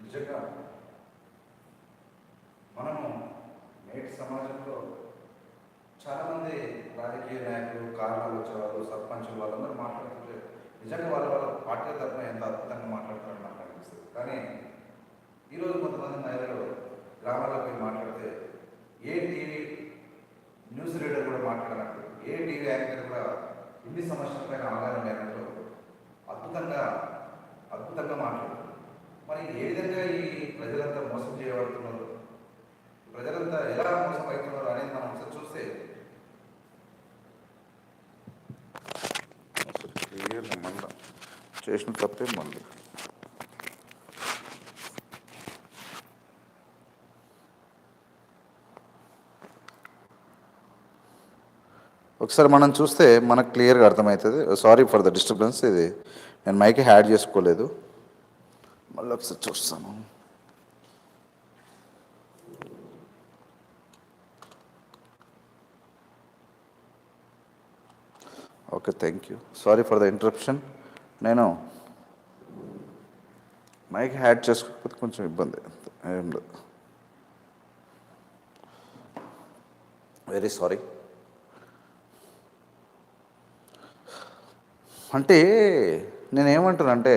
నిజంగా మనము నేటి సమాజంలో చాలామంది రాజకీయ నాయకులు, కారణాలు వచ్చేవాళ్ళు, సర్పంచులు వాళ్ళందరూ మాట్లాడుతుంటే నిజంగా వాళ్ళ వాళ్ళ పార్టీ తరఫున ఎంత అద్భుతంగా మాట్లాడతారని నాకు అనిపిస్తుంది. కానీ ఈరోజు కొంతమంది మహిళలు గ్రామాలకు పోయి మాట్లాడితే ఏ టీవీ న్యూస్ రీడర్ కూడా మాట్లాడినట్టు, ఏ టీవీ యాంకర్ కూడా ఇన్ని సమస్యలపైన అవగాహన లేనట్టు అద్భుతంగా అద్భుతంగా మాట్లాడుతున్నారు. మరి ఏ విధంగా ఈ ప్రజలంతా మోసం చేయబడుతున్నారు, ప్రజలంతా ఎలా మోసం అవుతున్నారు అనేది మనం ఒకసారి చూస్తే క్లియర్గా మళ్ళీ చేసిన తప్పే మళ్ళీ ఒకసారి మనం చూస్తే మనకు క్లియర్గా అర్థమవుతుంది. సారీ ఫర్ ద డిస్టర్బెన్స్, ఇది నేను మైక్ యాడ్ చేసుకోలేదు, మళ్ళీ ఒకసారి చూస్తాను. Okay, thank you, sorry for the interruption. నేను మైక్ యాడ్ చేసుకోకపోతే కొంచెం ఇబ్బంది, ఏం లేదు, వెరీ సారీ. అంటే నేనేమంటానంటే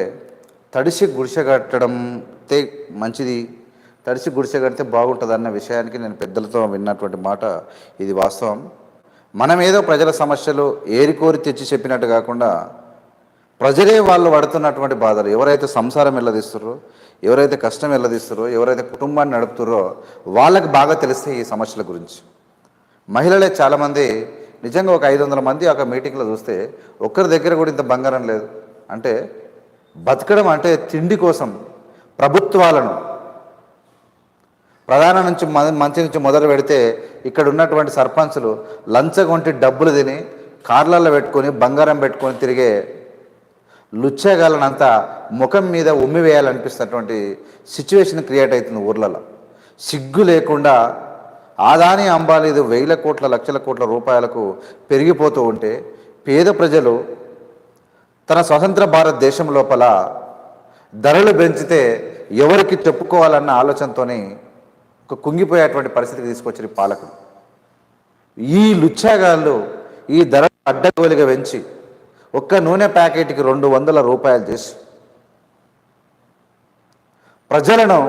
తడిసి గుడిసె కట్టడంతే మంచిది, తడిసి గుడిసె కడితే బాగుంటుంది అన్న విషయానికి నేను పెద్దలతో విన్నటువంటి మాట ఇది వాస్తవం. మనం ఏదో ప్రజల సమస్యలు ఏరికోరి తెచ్చి చెప్పినట్టు కాకుండా ప్రజలే వాళ్ళు పడుతున్నటువంటి బాధలు, ఎవరైతే సంసారం వెళ్ళదీస్తుర్రో, ఎవరైతే కష్టం వెళ్ళదీస్తుర్రో, ఎవరైతే కుటుంబాన్ని నడుపుతుర్రో వాళ్ళకి బాగా తెలిస్తే ఈ సమస్యల గురించి. మహిళలే చాలామంది నిజంగా ఒక 500 మంది ఒక మీటింగ్లో చూస్తే ఒక్కరి దగ్గర కూడా ఇంత బంగారం లేదు. అంటే బతకడం అంటే తిండి కోసం ప్రభుత్వాలను ప్రధాన నుంచి మంచి నుంచి మొదలు పెడితే ఇక్కడ ఉన్నటువంటి సర్పంచులు లంచగొంటి డబ్బులు తిని కార్లలో పెట్టుకొని బంగారం పెట్టుకొని తిరిగే లుచ్చగాలనంతా ముఖం మీద ఉమ్మి వేయాలనిపిస్తున్నటువంటి సిచ్యువేషన్ క్రియేట్ అవుతుంది ఊర్లలో. సిగ్గు లేకుండా ఆదాని అంబానీ ఇది 1000 కోట్ల లక్షల కోట్ల రూపాయలకు పెరిగిపోతూ ఉంటే పేద ప్రజలు తన స్వతంత్ర భారతదేశం లోపల ధరలు పెంచితే ఎవరికి చెప్పుకోవాలన్న ఆలోచనతోని ఒక కుంగిపోయేటువంటి పరిస్థితికి తీసుకొచ్చిన పాలకులు. ఈ లుచ్చాగాళ్ళు ఈ ధరలు అడ్డగోలుగా పెంచి ఒక్క నూనె ప్యాకెట్కి 200 రూపాయలు చేసి ప్రజలను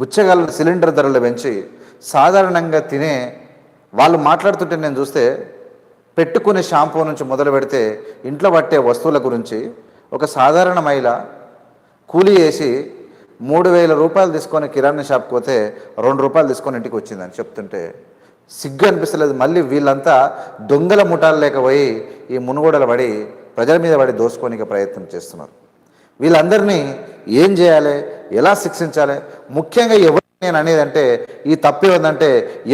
బుచ్చగాళ్ళ సిలిండర్ ధరలు పెంచి సాధారణంగా తినే వాళ్ళు మాట్లాడుతుంటే నేను చూస్తే పెట్టుకునే షాంపూ నుంచి మొదలు పెడితే ఇంట్లో పట్టే వస్తువుల గురించి ఒక సాధారణ మహిళ కూలీ వేసి 3000 రూపాయలు తీసుకొని కిరాణా షాప్కి పోతే 2 రూపాయలు తీసుకొని ఇంటికి వచ్చిందని చెప్తుంటే సిగ్గు అనిపిస్తలేదు. మళ్ళీ వీళ్ళంతా దొంగల ముఠాలు లేకపోయి ఈ మునుగోడలు పడి ప్రజల మీద పడి దోసుకోనికి ప్రయత్నం చేస్తున్నారు. వీళ్ళందరినీ ఏం చేయాలి, ఎలా శిక్షించాలి? ముఖ్యంగా ఎవరు నేను అనేది అంటే ఈ తప్పు ఏమందంటే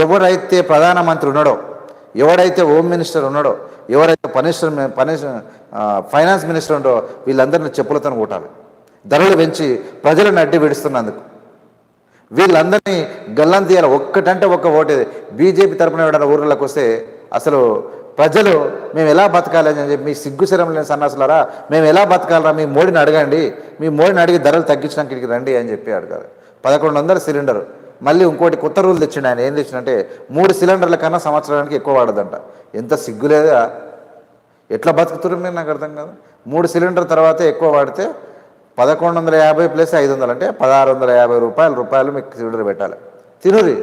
ఎవరైతే ప్రధానమంత్రి ఉన్నాడో, ఎవరైతే హోమ్ మినిస్టర్ ఉన్నాడో, ఎవరైతే ఫైనాన్స్ మినిస్టర్ ఉండో వీళ్ళందరినీ చెప్పులతో కొట్టాలి. ధరలు పెంచి ప్రజలను అడ్డు విడుస్తున్నందుకు వీళ్ళందరినీ గల్లం తీయాలి. ఒక్కటంటే ఒక్క ఓటే బీజేపీ తరపున ఎవడన్నా ఊర్లకు వస్తే అసలు ప్రజలు మేము ఎలా బతకాలి అని చెప్పి, మీ సిగ్గు శరం లేని సన్నాసులారా మేము ఎలా బతకాలరా, మీ మోడీని అడగండి, మీ మోడీని అడిగి ధరలు తగ్గించడానికి ఇక్కడికి రండి అని చెప్పి అడగాలి. 1100 సిలిండర్. మళ్ళీ ఇంకోటి కొత్త రూల్ తెచ్చిండు ఆయన. ఏం తెచ్చిండంటే 3 సిలిండర్ల కన్నా సంవత్సరానికి ఎక్కువ వాడదంట. ఎంత సిగ్గులేదా, ఎట్లా బతుకుతున్నారు మీరు నాకు అర్థం కాదు. 3 సిలిండర్ తర్వాత ఎక్కువ వాడితే 1150 ప్లస్ 500 అంటే 1650 రూపాయలు మీకు సిలిండర్ పెట్టాలి. తినురి,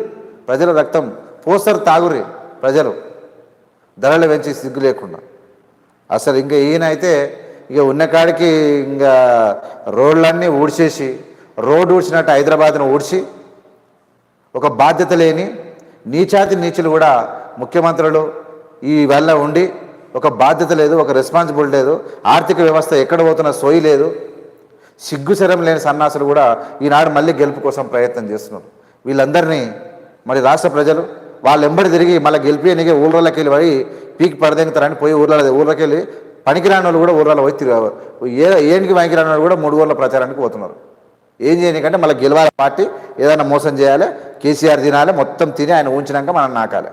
ప్రజల రక్తం పోస్తారు, తాగురి ప్రజలు, ధరలు పెంచి సిగ్గు లేకుండా. అసలు ఇంకా ఈయన అయితే ఇక ఉన్న కాడికి ఇంకా రోడ్లన్నీ ఊడ్చేసి రోడ్డు ఊడ్చినట్టు హైదరాబాద్ను ఊడ్చి ఒక బాధ్యత లేని నీచాతి నీచులు కూడా ముఖ్యమంత్రులు ఈ వల్ల ఉండి ఒక బాధ్యత లేదు, ఒక రెస్పాన్సిబుల్ లేదు, ఆర్థిక వ్యవస్థ ఎక్కడ పోతున్న సోయి లేదు, సిగ్గుశరం లేని సన్నాసులు కూడా ఈనాడు మళ్ళీ గెలుపు కోసం ప్రయత్నం చేస్తున్నారు. వీళ్ళందరినీ మరి రాష్ట్ర ప్రజలు వాళ్ళు ఎంబడి తిరిగి మళ్ళీ గెలిపియనికే ఊళ్ళకి వెళ్ళి పడి పీకి పడదెంగుతారని పోయి ఊళ్ళకి వెళ్ళి పనికిరాని వాళ్ళు కూడా ఊళ్ళలో పోయి ఏనికి పనికిరాని వాళ్ళు కూడా 3 ఊళ్ళ ప్రచారానికి పోతున్నారు. ఏం చేయనికంటే మళ్ళీ గెలవాలి పార్టీ, ఏదైనా మోసం చేయాలి, కేసీఆర్ తినాలి, మొత్తం తిని ఆయన ఉంచినాక మనం నాకాలి.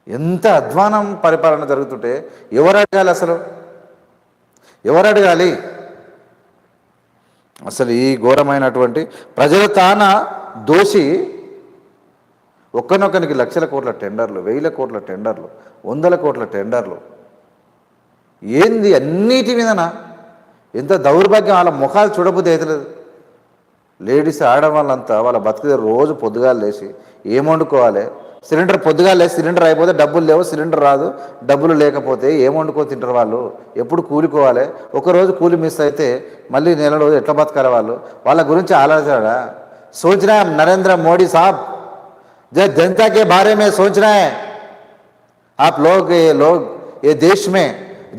ఎంత అధ్వానం పరిపాలన జరుగుతుంటే ఎవరు అడగాలి? అసలు ఎవరు అడగాలి? అసలు ఈ ఘోరమైనటువంటి ప్రజల తాన దోషి ఒక్కనొక్కనికి లక్షల కోట్ల టెండర్లు, వేల కోట్ల టెండర్లు, వందల కోట్ల టెండర్లు, ఏంది అన్నిటి మీదనా? ఎంత దౌర్భాగ్యం! వాళ్ళ ముఖాలు చూడబుద్ధి అవుతలేదు. లేడీస్ ఆడవాళ్ళంతా వాళ్ళ బతుకుదే రోజు పొద్దుగాలు లేచి ఏం వండుకోవాలి, సిలిండర్ పొద్దుగాలు లేచి సిలిండర్ అయిపోతే డబ్బులు లేవు, సిలిండర్ రాదు, డబ్బులు లేకపోతే ఏం వండుకో తింటారు వాళ్ళు? ఎప్పుడు కూలికోవాలి? ఒకరోజు కూలి మిస్ అయితే మళ్ళీ నెల రోజు ఎట్లా బతకాలి వాళ్ళు? వాళ్ళ గురించి ఆలోచన సోచనా నరేంద్ర మోడీ సాబ్, जब जनता के बारे में सोचना है आप लोग, ये देश में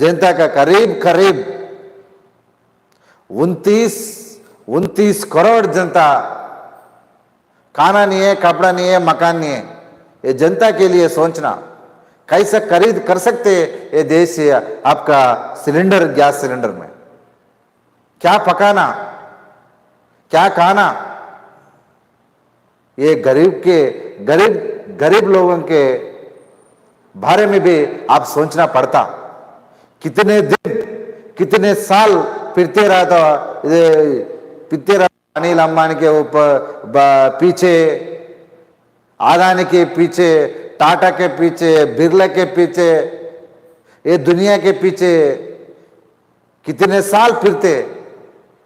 जनता का करीब करीब 29 करोड़ जनता, खाना नहीं है, कपड़ा नहीं है, मकान नहीं है। ये जनता के लिए सोचना कैसे खरीद कर सकते ये देश से आपका सिलेंडर, गैस सिलेंडर में क्या पकाना, क्या खाना? ये गरीब लोगों के बारे में भी आप सोचना पड़ता। कितने दिन, कितने साल फिरते रहा अनिल अंबानी के ऊपर पीछे, अदानी के पीछे, टाटा के पीछे, बिरला के पीछे, ये दुनिया के पीछे कितने साल फिरते,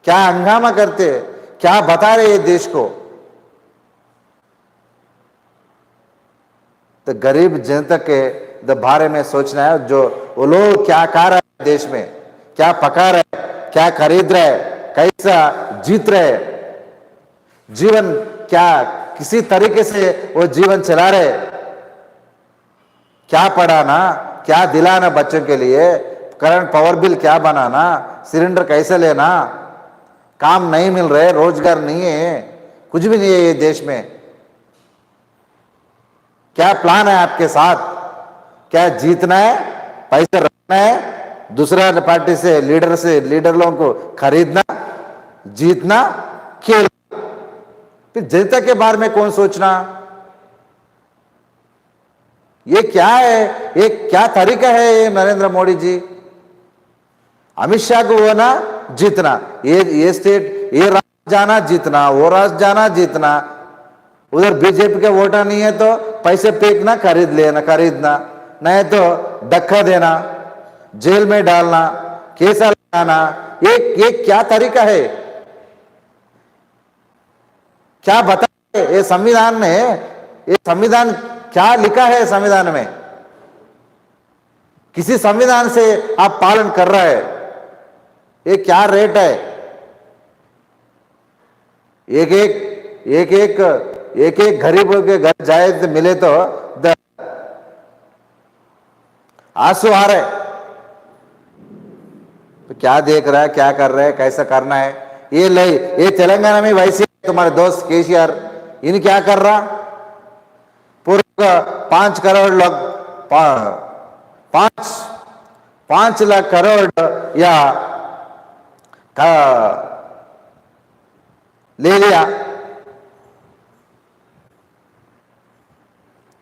क्या हंगामा करते, क्या बता रहे ये देश को? तो गरीब जनता के बारे में सोचना है। जो वो लोग क्या खा रहे हैं देश में, क्या पका रहे, क्या खरीद रहे, कैसा जीत रहे, जीवन क्या किसी तरीके से वो जीवन चला रहे, क्या पढ़ाना, क्या दिलाना बच्चों के लिए, करंट पावर बिल क्या बनाना, सिलेंडर कैसे लेना, काम नहीं मिल रहे, रोजगार नहीं है, कुछ भी नहीं है ये देश में। क्या प्लान है आपके साथ? क्या जीतना है, पैसे रखना है, दूसरा पार्टी से लीडर लोगों को खरीदना, जीतना, खेलना? फिर जनता के बारे में कौन सोचना? ये क्या है? ये क्या तरीका है ये नरेंद्र मोदी जी? अमित शाह को वो ना जीतना, ये स्टेट, ये राज्य जाना जीतना, वो राज्य जाना जीतना, उधर बीजेपी का वोटा नहीं है तो पैसे फेंकना, खरीदना, नहीं तो धक्का देना, जेल में डालना, केस लगाना। ये क्या तरीका है? क्या बताए ये संविधान में? ये संविधान क्या लिखा है संविधान में? किसी संविधान से आप पालन कर रहे हैं? ये क्या रेट है? एक एक गरीब के घर जाए तो मिले तो आंसू आ रहे। तो क्या देख रहा है, क्या कर रहा है, कैसा करना है? ये तेलंगाना में वैसे तुम्हारे दोस्त केसीआर, इन क्या कर रहा? पूरा 5 करोड़ लोग, 5 लाख करोड़ या ले लिया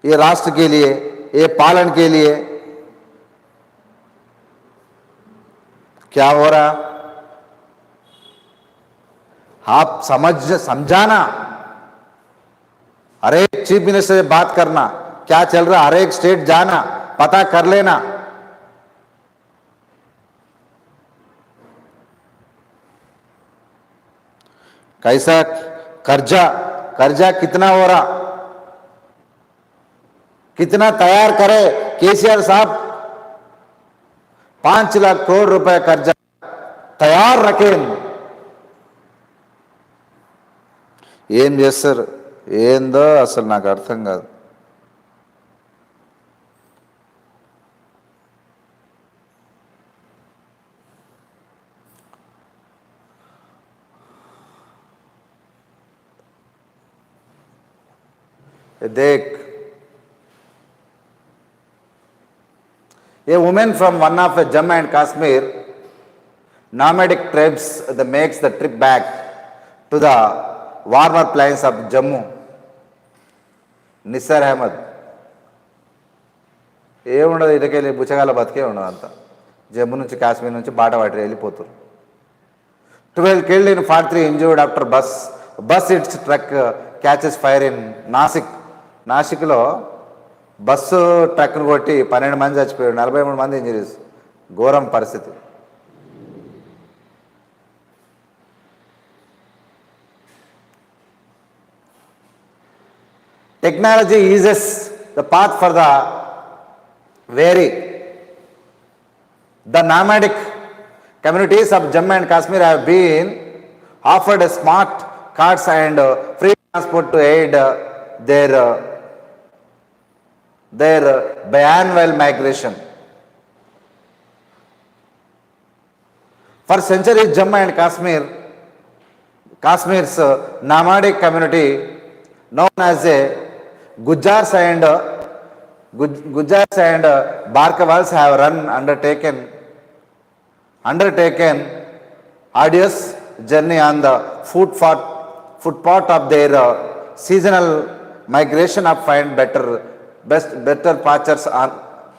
ये राष्ट्र के लिए, ये पालन के लिए। क्या हो रहा? आप समझाना, हर एक चीफ मिनिस्टर से बात करना, क्या चल रहा, हर एक स्टेट जाना, पता कर लेना। कैसा कर्जा कितना हो रहा, कितना तैयार करे केसीआर साहब? 5 लाख करोड़ रुपए कर्जा तैयार रखे। ఏం చేస్తారు ఏందో అసలు నాకు అర్థం కాదు. देख, a woman from one of Jammu and Kashmir nomadic tribes that makes the trip back to the warmer plains of Jammu. Nissar Ahmed ఏముండదు, ఇటుకెళ్ళి బుచ్చగాల బతికే ఉండదు. అంతా జమ్మూ నుంచి కాశ్మీర్ నుంచి బాట పట్టి వెళ్ళిపోతారు. 12 killed in 43 injured after bus its truck catches fire in Nashik. నాసిక్లో బస్సు ట్రక్ను కొట్టి 12 మంది చచ్చిపోయాడు, 43 మంది ఇంజరీస్. ఘోరం పరిస్థితి. Technology eases the path for the weary. The nomadic communities of Jammu and Kashmir have been offered smart cards and free transport to aid their biannual migration. For centuries, Jammu and Kashmir's nomadic community, known as a Gujars and Barkawals, have undertaken arduous journey on the footpath of their seasonal migration of find better pastures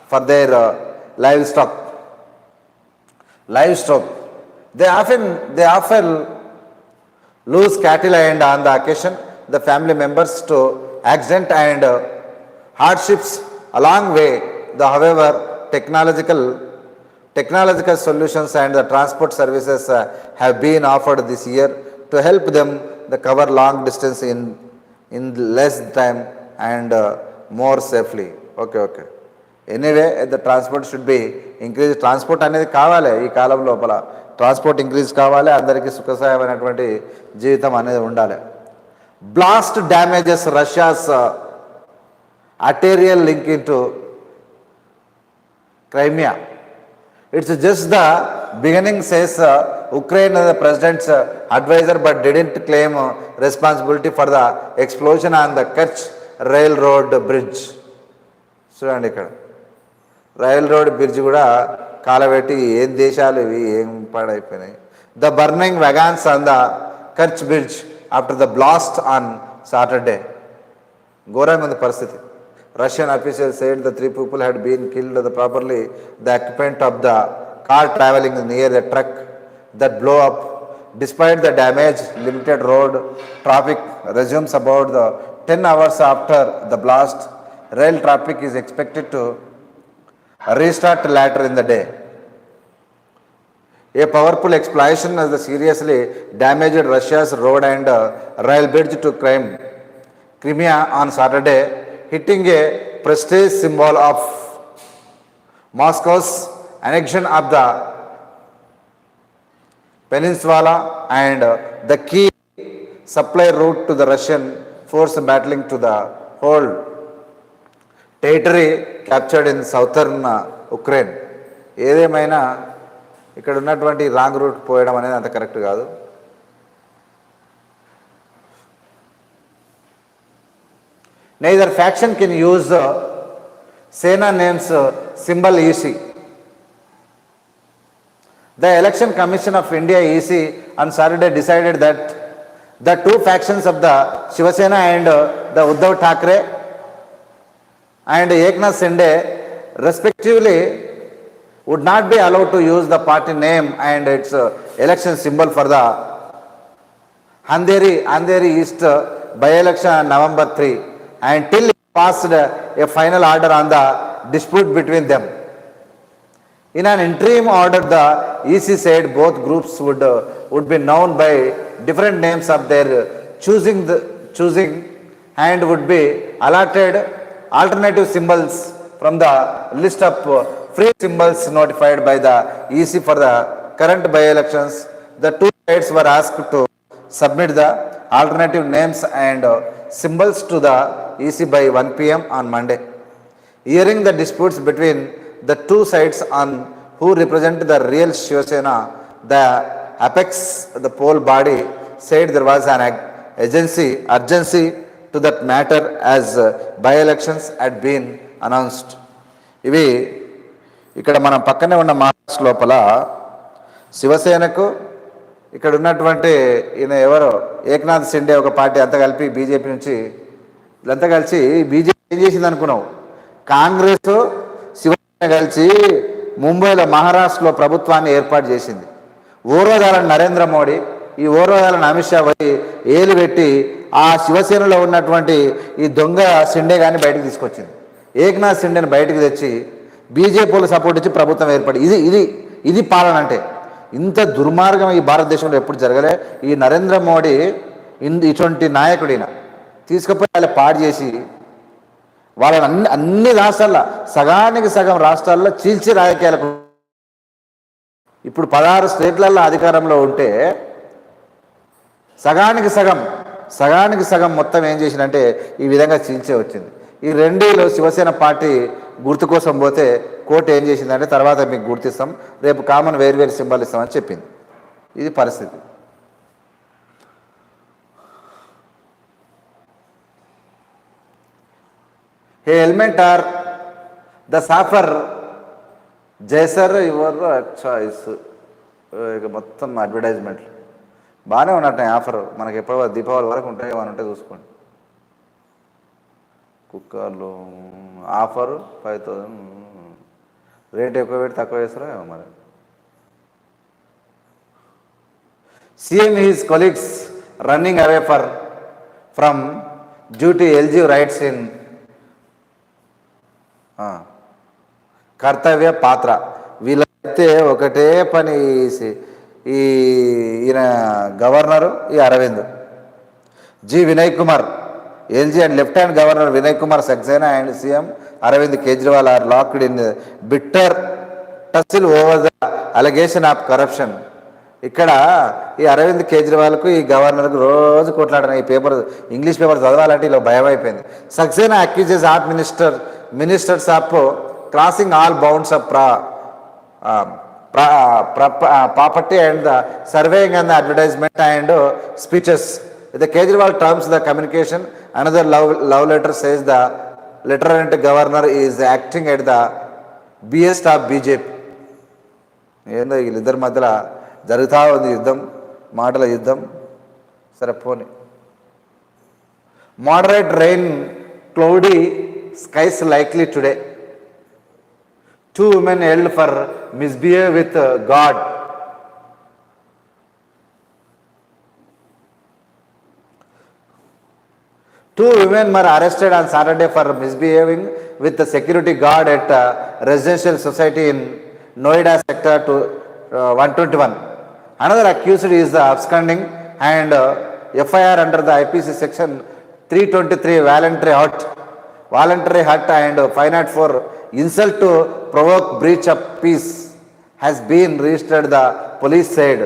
for their livestock. They often lose cattle, and on the occasion the family members to accident and hardships along way. However, technological solutions and the transport services have been offered this year to help them cover long distance in less time and more safely. Okay. Anyway, the transport should be increased. Transport అనేది కావాలి, ఈ కాలం లోపల transport increase కావాలి, అందరికీ సుఖసాయమైనటువంటి జీవితం అనేది ఉండాలి. Blast damages Russia's arterial link into Crimea. It's just the beginning, says Ukraine president's advisor, but didn't claim responsibility for the explosion on the Kerch railroad bridge. చూడండి, ఇక్కడ రైల్రోడ్ బ్రిడ్జ్ కూడా కాలబెట్టి ఏం దేశాలు ఇవి ఏం పాడైపోయినాయి. The burning wagons on the Kerch bridge after the blast on Saturday. ఘోరంగా ఉంది పరిస్థితి. Russian officials said the 3 people had been killed. Properly, the occupant of the car traveling near the truck that blew up. Despite the damage, limited road traffic resumes about 10 hours after the blast. Rail traffic is expected to restart later in the day. A powerful explosion has seriously damaged Russia's road and rail bridge to Crimea on Saturday, hitting a prestige symbol of Moscow's annexion of the peninsula and the key supply route to the Russian force battling to the whole territory captured in southern Ukraine. ఏదేమైనా ఇక్కడ ఉన్నటువంటి wrong route పోయడం అనేది అంత correct కాదు. Neither faction can use Sena name's symbol EC. The Election Commission of India EC on Saturday decided that the two factions of the Shiva Sena and the Uddhav Thackeray and Eknath Shinde respectively would not be allowed to use the party name and its election symbol for the Andheri East by-election on November 3 until it passed a final order on the dispute between them. In an interim order, the EC said both groups would be known by different names of their choosing and would be allotted alternative symbols from the list of free symbols notified by the EC for the current by-elections. The two sides were asked to submit the alternative names and symbols to the EC by 1 p.m. on Monday. Hearing the disputes between the two sides on who represent the real Shiva Sena, the apex, the poll body, said there was an urgency to that matter as by-elections had been announced. ఇవి ఇక్కడ మనం పక్కనే ఉన్న మహారాష్ట్ర లోపల శివసేనకు ఇక్కడ ఉన్నటువంటి ఈయన ఎవరో ఏక్నాథ్ షిండే ఒక పార్టీ అంతా కలిపి బీజేపీ నుంచి వీళ్ళంతా కలిసి బీజేపీ ఏం చేసింది అనుకున్నావు, కాంగ్రెస్ శివసేన కలిసి ముంబైలో మహారాష్ట్రలో ప్రభుత్వాన్ని ఏర్పాటు చేసింది. ఓర్వదాలని నరేంద్ర మోడీ, ఈ ఓర్వదాలని అమిత్ షా పోయి ఏలు పెట్టి ఆ శివసేనలో ఉన్నటువంటి ఈ దొంగ సిండే కానీ బయటకు తీసుకొచ్చింది. ఏక్నాథ్ సిండేని బయటకు తెచ్చి బీజేపీలు సపోర్ట్ ఇచ్చి ప్రభుత్వం ఏర్పడి ఇది ఇది ఇది పాలన అంటే. ఇంత దుర్మార్గం ఈ భారతదేశంలో ఎప్పుడు జరగలే. ఈ నరేంద్ర మోడీ ఇటువంటి నాయకుడిన తీసుకుపోయి వాళ్ళ పాడు చేసి వాళ్ళని అన్ని రాష్ట్రాల్లో సగానికి సగం రాష్ట్రాల్లో చీల్చి రాజకీయాలకు. ఇప్పుడు 16 స్టేట్లలో అధికారంలో ఉంటే సగానికి సగం మొత్తం ఏం చేసిందంటే ఈ విధంగా చీల్చే వచ్చింది. ఈ రెండేళ్ళు శివసేన పార్టీ గుర్తు కోసం పోతే కోర్టు ఏం చేసిందంటే తర్వాత మీకు గుర్తిస్తాం, రేపు కామన్ వేరు సింబల్ ఇస్తామని చెప్పింది. ఇది పరిస్థితి. A element are the safer జైసర్ యువర్ చాయిస్. ఇక మొత్తం అడ్వర్టైజ్మెంట్లు బాగానే ఉన్నట్టు ఆఫర్. మనకి ఎప్పటి దీపావళి వరకు ఉంటాయి, ఏమైనా ఉంటే చూసుకోండి. కుక్కర్లు ఆఫరు 5000, రేట్ ఎక్కువ పెట్టి తక్కువ చేస్తారో ఏమో మరి. CM his colleagues running away from duty LG writes in Kartavya Path. వీళ్ళైతే ఒకటే పని. ఈయన గవర్నరు ఈ Arvind ji Vinay Kumar, LG and lieutenant governor Vinay Kumar Saxena and CM Arvind Kejriwal are locked in bitter tussle over the allegation of corruption. ఇక్కడ ఈ అరవింద్ కేజ్రీవాల్కు ఈ గవర్నర్కు రోజు కొట్లాడిన ఈ పేపర్, ఇంగ్లీష్ పేపర్ చదవాలంటే ఇలా భయం అయిపోయింది. Saxena accuses of ministers of crossing all bounds of property and the surveying and the advertisement and speeches. The Kejriwal terms the communication. Another love letter says the lieutenant governor is acting at the behest of BJP. ఏందో వీళ్ళిద్దరి మధ్యలో జరుగుతూ ఉంది యుద్ధం, మాటల యుద్ధం. సరే పోనీ. Moderate rain, cloudy skies likely today. 2 women held for misbehavior with God. Two women were arrested on Saturday for misbehaving with the security guard at a residential society in Noida sector 121. Another accused is the absconding and FIR under the IPC section 323 voluntary hurt and 504 insult to provoke breach of peace has been registered, the police said.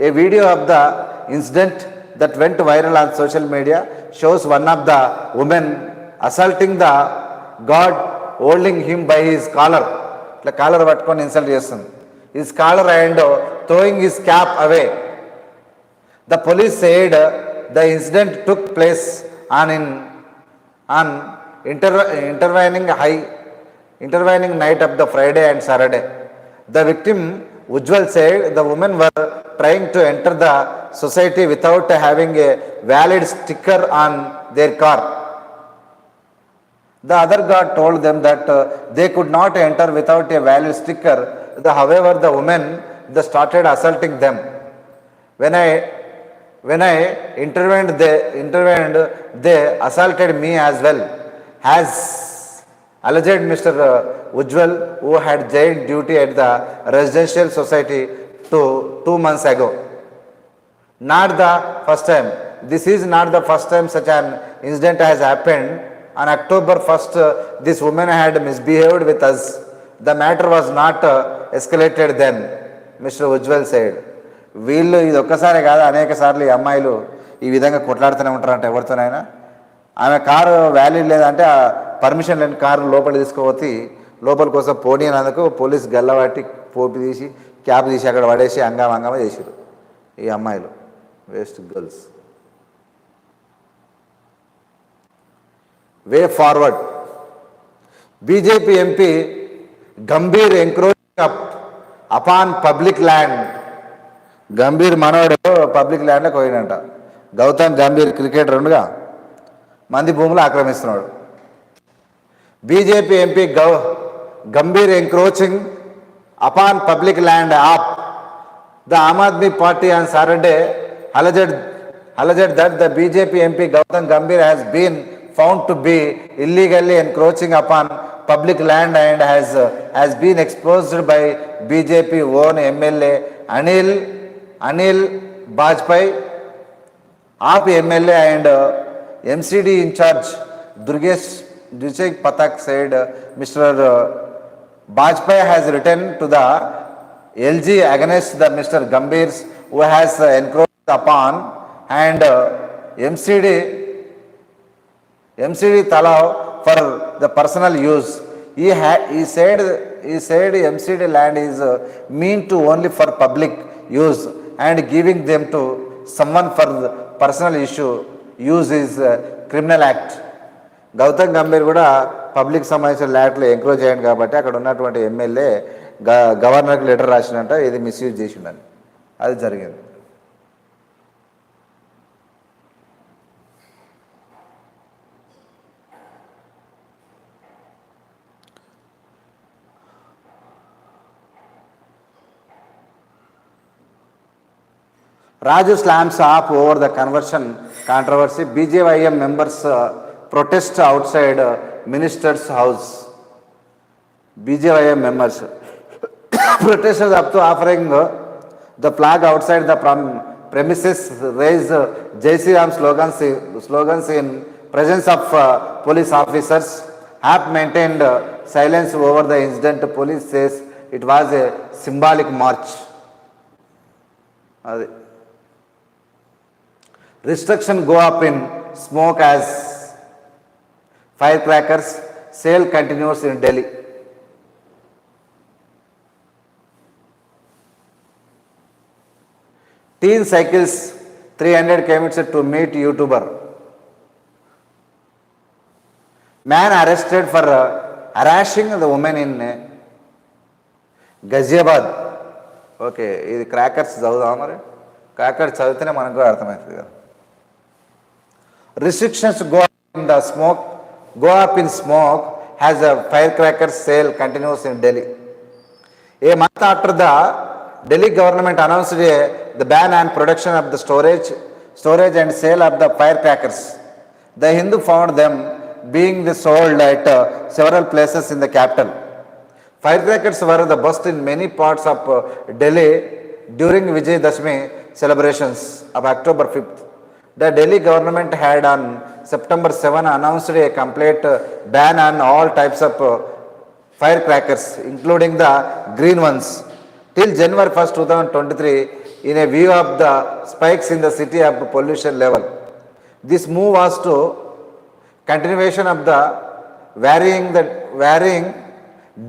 A video of the incident that went viral on social media shows one of the women assaulting the god, holding him by his collar. ఇట్లా caller పట్టుకొని insult చేస్తుంది. His collar and throwing his cap away. The police said the incident took place on intervening night of the Friday and Saturday. The victim Ujjwal said the women were trying to enter the society without having a valid sticker on their car. The other guard told them that they could not enter without a valid sticker. However, the women started assaulting them. When I intervened, they assaulted me as well, has alleged Mr. Ujjwal, who had jailed duty at the residential society 2 months ago. Not the first time. This is not the first time such an incident has happened. On October 1st, this woman had misbehaved with us. The matter was not escalated then, Mr. Ujjwal said. వీళ్ళు ఇది ఒక్కసారి కాదు, అనేక సార్లు ఈ అమ్మాయిలు ఈ విధంగా కొట్లాడుతూనే ఉంటారంట ఎవరితోనైనా. ఆమె కారు వ్యాలిడ్ లేదంటే పర్మిషన్ లేని కారు లోపలికి తీసుకుపోతే లోపల కోసం పోనీ అన్నందుకు పోలీసు గల్లబట్టి పోపి తీసి క్యాప్ తీసి అక్కడ పడేసి హంగామా చేసారు ఈ అమ్మాయిలు. Waste girls. Way forward. BJP MP Gambhir encroaching upon public land. Gambhir మనోడు పబ్లిక్ ల్యాండ్లోకి పోయినంట. గౌతమ్ గంభీర్ క్రికెటర్ ఉండగా మంది భూములు ఆక్రమిస్తున్నాడు. BJP MP Gambhir encroaching upon public land AAP The Aam Aadmi Party on Saturday alleged that the BJP MP Gautam Gambhir has been found to be illegally encroaching upon public land and has been exposed by BJP own MLA Anil Bajpai, AAP MLA and MCD in charge Durgesh Pathak said Mr. Bajpai has written to the LG against the Mr. Gambhir who has encroached upon and MCD Talav for the personal use. He said MCD land is meant to only for public use and giving them to someone for the personal use is criminal act. Gautam Gambhir కూడా public సంబంధించిన ల్యాట్లో encroach అయ్యాడు కాబట్టి అక్కడ ఉన్నటువంటి MLA గవర్నర్కి letter రాసినట్ట ఇది misuse చేసిండని అది జరిగింది. Raju slams up over the conversion controversy. BJYM members protest outside minister's house. BJYM members protesters up to offering the flag outside the premises, raise Jai Shri Ram slogans in presence of police officers. Have maintained silence over the incident. Police says it was a symbolic march. Restriction go up in smoke as firecrackers sale continues in Delhi. Teen cycles 300 km to meet YouTuber. Man arrested for harassing the woman in Ghaziabad. Okay, ఇది crackers చదువుదాం మరి crackers చదివితేనే మనకు కూడా అర్థమవుతుంది కదా. Restrictions go up in smoke as a firecracker sale continues in Delhi. A month after the Delhi government announced the ban on production of the storage and sale of the firecrackers, the Hindu found them being sold at several places in the capital. Firecrackers were the bust in many parts of Delhi during Vijayadashmi celebrations of October 5th. The Delhi government had on September 7 announced a complete ban on all types of firecrackers, including the green ones, till January 1st, 2023, in a view of the spikes in the city of pollution level. This move was to continuation of the varying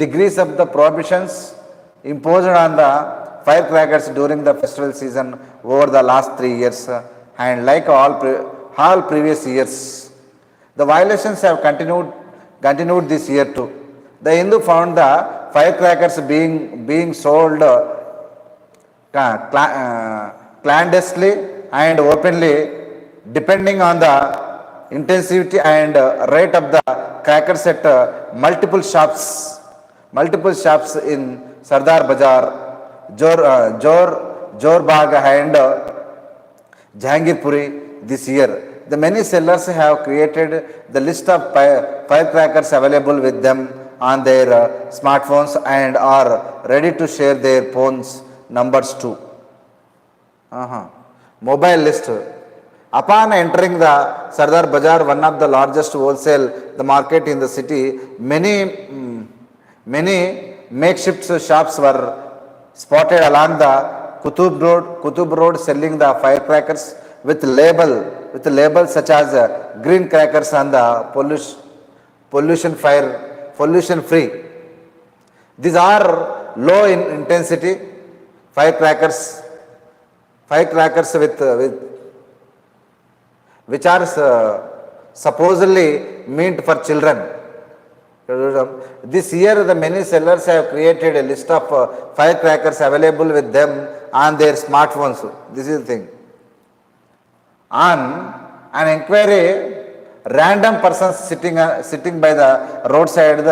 degrees of the prohibitions imposed on the firecrackers during the festival season over the last 3 years. And like all previous years, the violations have continued this year too. The Hindu found the firecrackers being sold clandestinely and openly, depending on the intensity and rate of the crackers at multiple shops in Sardar Bazaar, Jor Bagh and Jahangirpuri this year. The many sellers have created the list of firecrackers available with them on their smartphones and are ready to share their phones numbers too. Mobile list. Upon entering the Sardar Bazaar, one of the largest wholesale market in the city, many makeshift shops were spotted along the Kutub Road selling the firecrackers with labels such as green crackers and the pollution free. These are low in intensity firecrackers which are supposedly meant for children. This year, the many sellers have created a list of firecrackers available with them on their smartphones. This is the thing. On an inquiry, random persons sitting by the roadside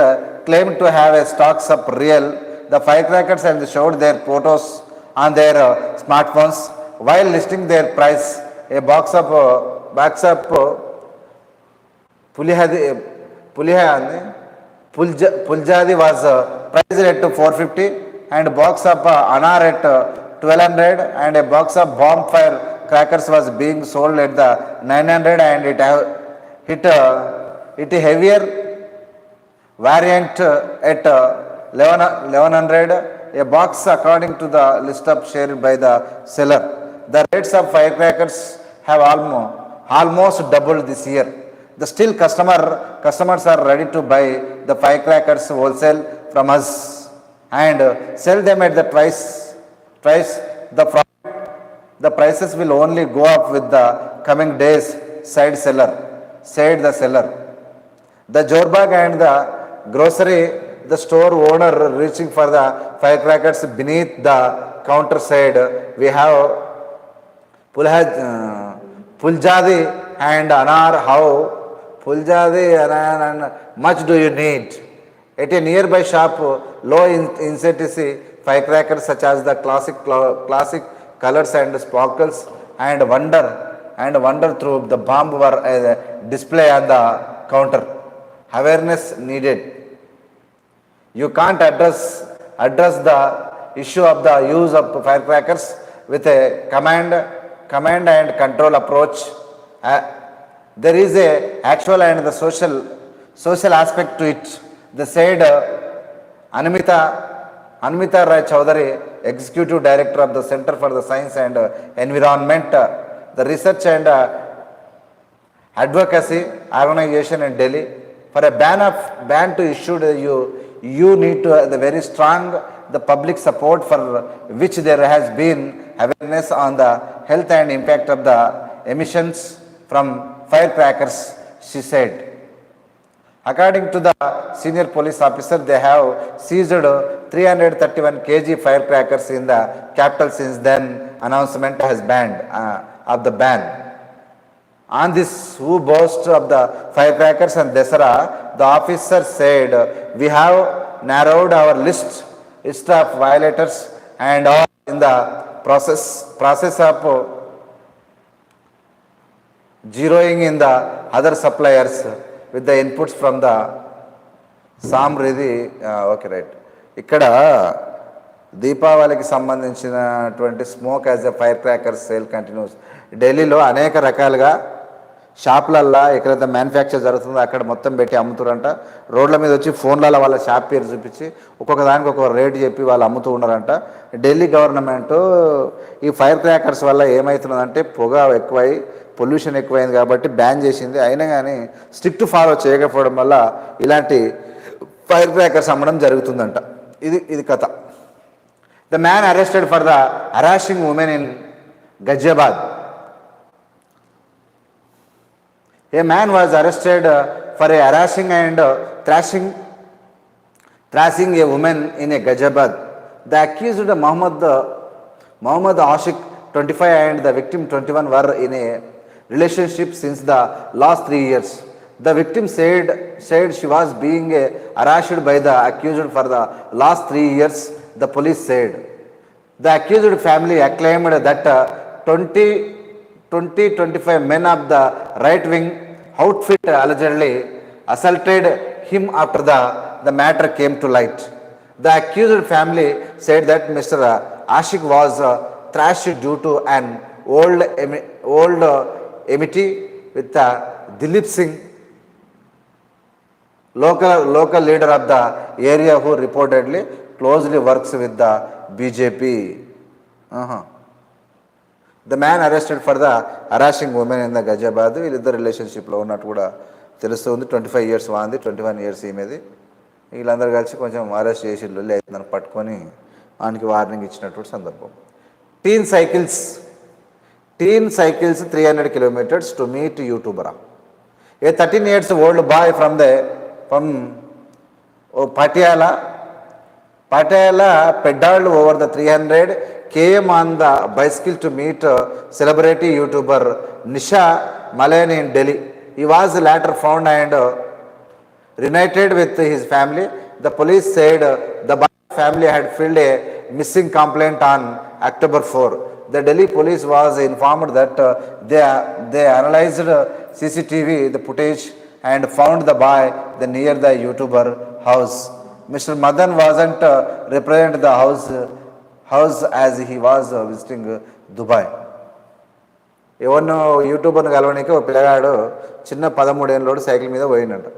claimed to have a stocks of real the firecrackers and showed their photos on their smartphones while listing their price. A box of Pulihadi, Puljadi was priced at 450, and box of Anar at 1200, and a box of bomb fire crackers was being sold at the 900, and it heavier variant at 1100 a box according to the list of shared by the seller. The rates of firecrackers have almost doubled this year. The still customers are ready to buy the firecrackers wholesale from us and sell them at the price. The prices will only go up with the coming days, said the seller. The Jorbag and the grocery, the store owner reaching for the firecrackers beneath the counter said, we have Puljadi and Anar. How? Puljadi and much do you need? At a nearby shop, low intensity firecrackers such as the classic colors and sparkles and wonder through the bomb were display on the counter. Awareness needed. You can't address the issue of the use of firecrackers with a command and control approach. There is a actual and the social aspect to it. The said Anmita Rai Chowdhury, Executive Director of the Center for the Science and Environment, the Research and Advocacy Organization in Delhi. For a ban to issue, you need to have the very strong the public support for which there has been awareness on the health and impact of the emissions from firecrackers, she said. According to the senior police officer, they have seized 331 kg firecrackers in the capital since then announcement has banned of the ban. On this who boast of the firecrackers and Dasara, the officer said, we have narrowed our list of violators and are in the process of zeroing in the other suppliers with the inputs from the Samriddhi. Okay, right. ఇక్కడ దీపావళికి సంబంధించినటువంటి smoke as a fire cracker sale continuous. ఢిల్లీలో అనేక రకాలుగా షాపులల్లో ఎక్కడైతే manufacture జరుగుతుందో అక్కడ మొత్తం పెట్టి అమ్ముతారంట. రోడ్ల మీద వచ్చి ఫోన్లలో వాళ్ళ షాప్ పేరు చూపించి ఒక్కొక్క దానికి ఒక రేటు చెప్పి వాళ్ళు అమ్ముతూ ఉన్నారంట. ఢిల్లీ గవర్నమెంటు ఈ ఫైర్ క్రాకర్స్ వల్ల ఏమవుతున్నదంటే పొగ ఎక్కువై పొల్యూషన్ ఎక్కువైంది కాబట్టి బ్యాన్ చేసింది. అయినా కానీ స్ట్రిక్ట్ ఫాలో చేయకపోవడం వల్ల ఇలాంటి ఫైర్ క్రాకర్స్ అమ్మడం జరుగుతుందంట. ఇది కథ. The man arrested for the harassing women in Ghaziabad. A man was arrested for a harassing and thrashing a woman in a Ghaziabad. The accused Muhammad Ashik 25 and the victim 21 were in a relationship since the last 3 years. The victim said she was being harassed by the accused for the last 3 years, the police said. The accused family acclaimed that 25 men of the right wing outfit allegedly assaulted him after the matter came to light. The accused family said that Mr. Ashik was thrashed due to an old enmity with Dilip Singh, local leader of the area who reportedly closely works with the BJP. The man arrested for the harassing women in the Ghaziabad. వీళ్ళిద్దరు రిలేషన్షిప్లో ఉన్నట్టు కూడా తెలుస్తుంది. 25 years వాంది, 21 years ఈమెది. వీళ్ళందరూ కలిసి కొంచెం arrest చేసి లేదని పట్టుకొని ఆయనకి వార్నింగ్ ఇచ్చినటువంటి సందర్భం. టీన్ cycles 300 kilometers to meet YouTuber. A 13 years old boy from Patiala pedaled over the 300 km on the bicycle to meet celebrity YouTuber Nisha Malani in Delhi. He was later found and reunited with his family. The police said the family had filed a missing complaint on October 4. The Delhi police was informed that they analyzed CCTV the footage and found the boy near the YouTuber house. Mr. Madan wasn't represent the house as he was visiting Dubai. ఎవరినో యూట్యూబర్ని కలవడానికి ఒక పిల్లగాడు చిన్న 13 ఏళ్ళోడు cycle మీద పోయినట్టు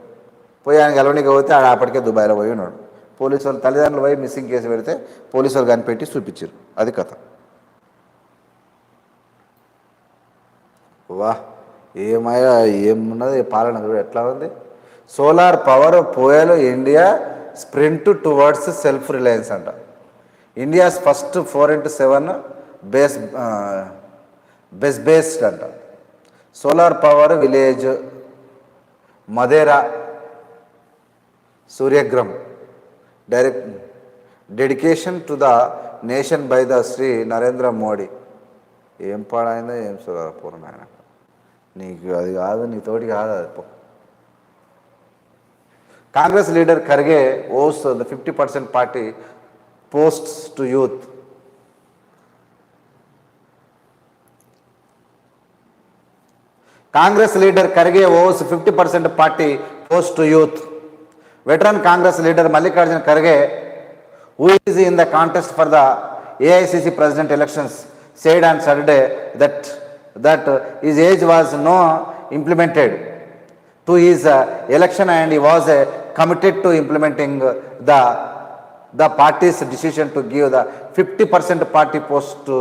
పోయి ఆయన కలవడానికి పోతే ఆడ అప్పటికే దుబాయ్లో పోయి ఉన్నాడు. పోలీసు వాళ్ళు తల్లిదండ్రులు పోయి మిస్సింగ్ కేసు పెడితే పోలీసు వాళ్ళు కనిపెట్టి చూపించారు. అది కథ. వా ఏమయ్యా ఏమున్నది పాలన కూడా ఎట్లా ఉంది. సోలార్ పవర్ పోయాలో India sprint towards self reliance అంట. ఇండియాస్ ఫస్ట్ 4x7 బేస్డ్ అంట. సోలార్ పవర్ విలేజ్ మదేరా సూర్యగ్రహం dedication to the nation by the Shri Narendra Modi. ఏం పాడైందో ఏం సోలార్ పూర్ణ ఆయన నీకు అది కాదు, నీతోటి కాదు అది. కాంగ్రెస్ లీడర్ ఖర్గే ఓస్ the 50% party posts to youth. Congress leader Kharge owes 50% party post to youth. Veteran Congress leader Mallikarjun Kharge, who is in the contest for the AICC president elections, said on Saturday that his age was not implemented to his election and he was committed to implementing the party's decision to give the 50% party post to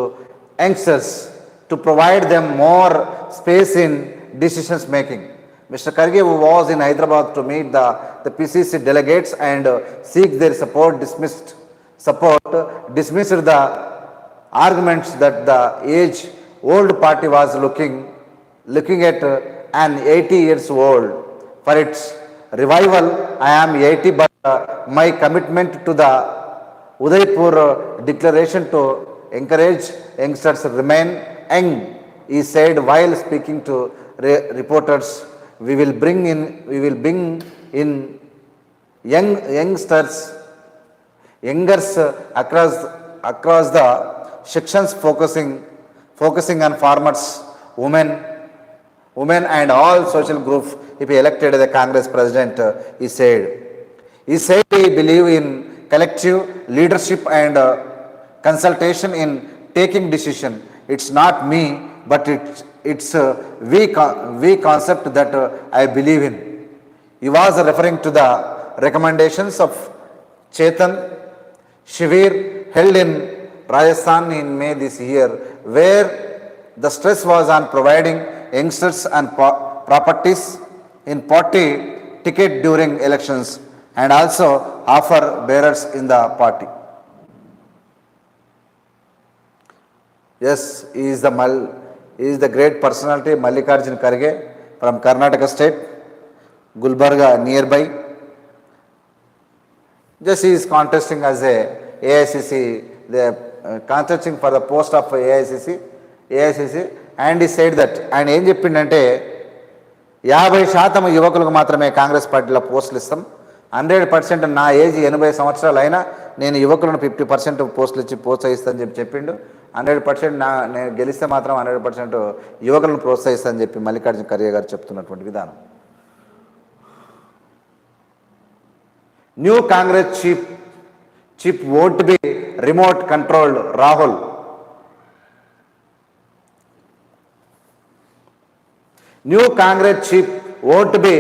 youngsters to provide them more space in decisions making. Mr. Kharge, who was in Hyderabad to meet the PCC delegates and seek their support, dismissed the arguments that the age-old party was looking at an 80 years old. For its revival, I am 80, but my commitment to the Udaipur declaration to encourage youngsters remain young, he said while speaking to reporters. We will bring in youngers across the sections, focusing on farmers, women and all social groups if he elected as a Congress president. He said he believe in collective leadership and consultation in taking decision. It's not me, but it's a weak concept that I believe in. He was referring to the recommendations of Chetan Shivir held in Rajasthan in May this year, where the stress was on providing youngsters and properties in party ticket during elections and also offer bearers in the party. Yes, he is the great personality Mallikarjun Kharge from Karnataka state, Gulbarga nearby. Just he is contesting as a AICC, contesting for the post of AICC, and he said that ఆయన ఏం చెప్పిండంటే 50% యువకులకు మాత్రమే కాంగ్రెస్ పార్టీలో పోస్టులు ఇస్తాం, 100% నా age 80 సంవత్సరాలు అయినా నేను యువకులను 50% పోస్టులు ఇచ్చి ప్రోత్సహిస్తానని చెప్పిండు. 100% నేను గెలిస్తే మాత్రం 100% యువకులను ప్రోత్సహిస్తానని చెప్పి మల్లికార్జున ఖర్గే గారు చెప్తున్నటువంటి విధానం. New Congress chief won't be remote controlled, Rahul. New Congress chief won't be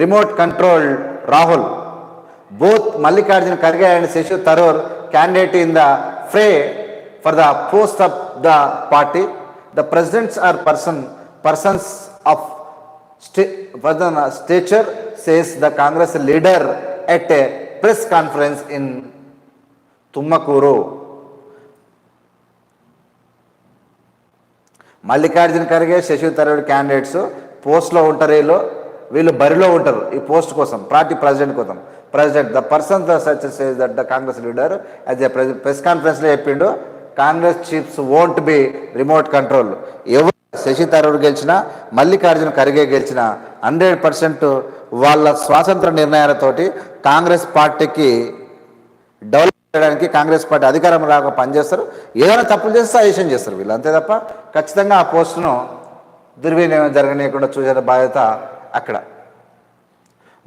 remote controlled, Rahul. Both Mallikarjun Kharge and Shashi Tharoor candidate in the fray for the post of the party. The presidents are persons of stature, says the Congress leader at a press conference in Tummakuru. Mallikarjun Kharge, Shashi Tharoor candidates పోస్ట్లో ఉంటారు, వీళ్ళు బరిలో ఉంటారు ఈ post కోసం, party president కోసం. The person such says that the Congress leader as a press కాన్ఫరెన్స్లో చెప్పిండు, Congress chiefs won't be remote control. ఎవరు శశి థరూర్ గెలిచినా, మల్లికార్జున ఖర్గే గెలిచినా 100% వాళ్ళ స్వాతంత్ర నిర్ణయాలతోటి కాంగ్రెస్ పార్టీకి డెవలప్ చేయడానికి కాంగ్రెస్ పార్టీ అధికారం రాక పనిచేస్తారు, ఏదైనా తప్పులు చేస్తే సజెషన్ చేస్తారు వీళ్ళు, అంతే తప్ప ఖచ్చితంగా ఆ పోస్టును దుర్వినియోగం జరగనీయకుండా చూసే బాధ్యత అక్కడ.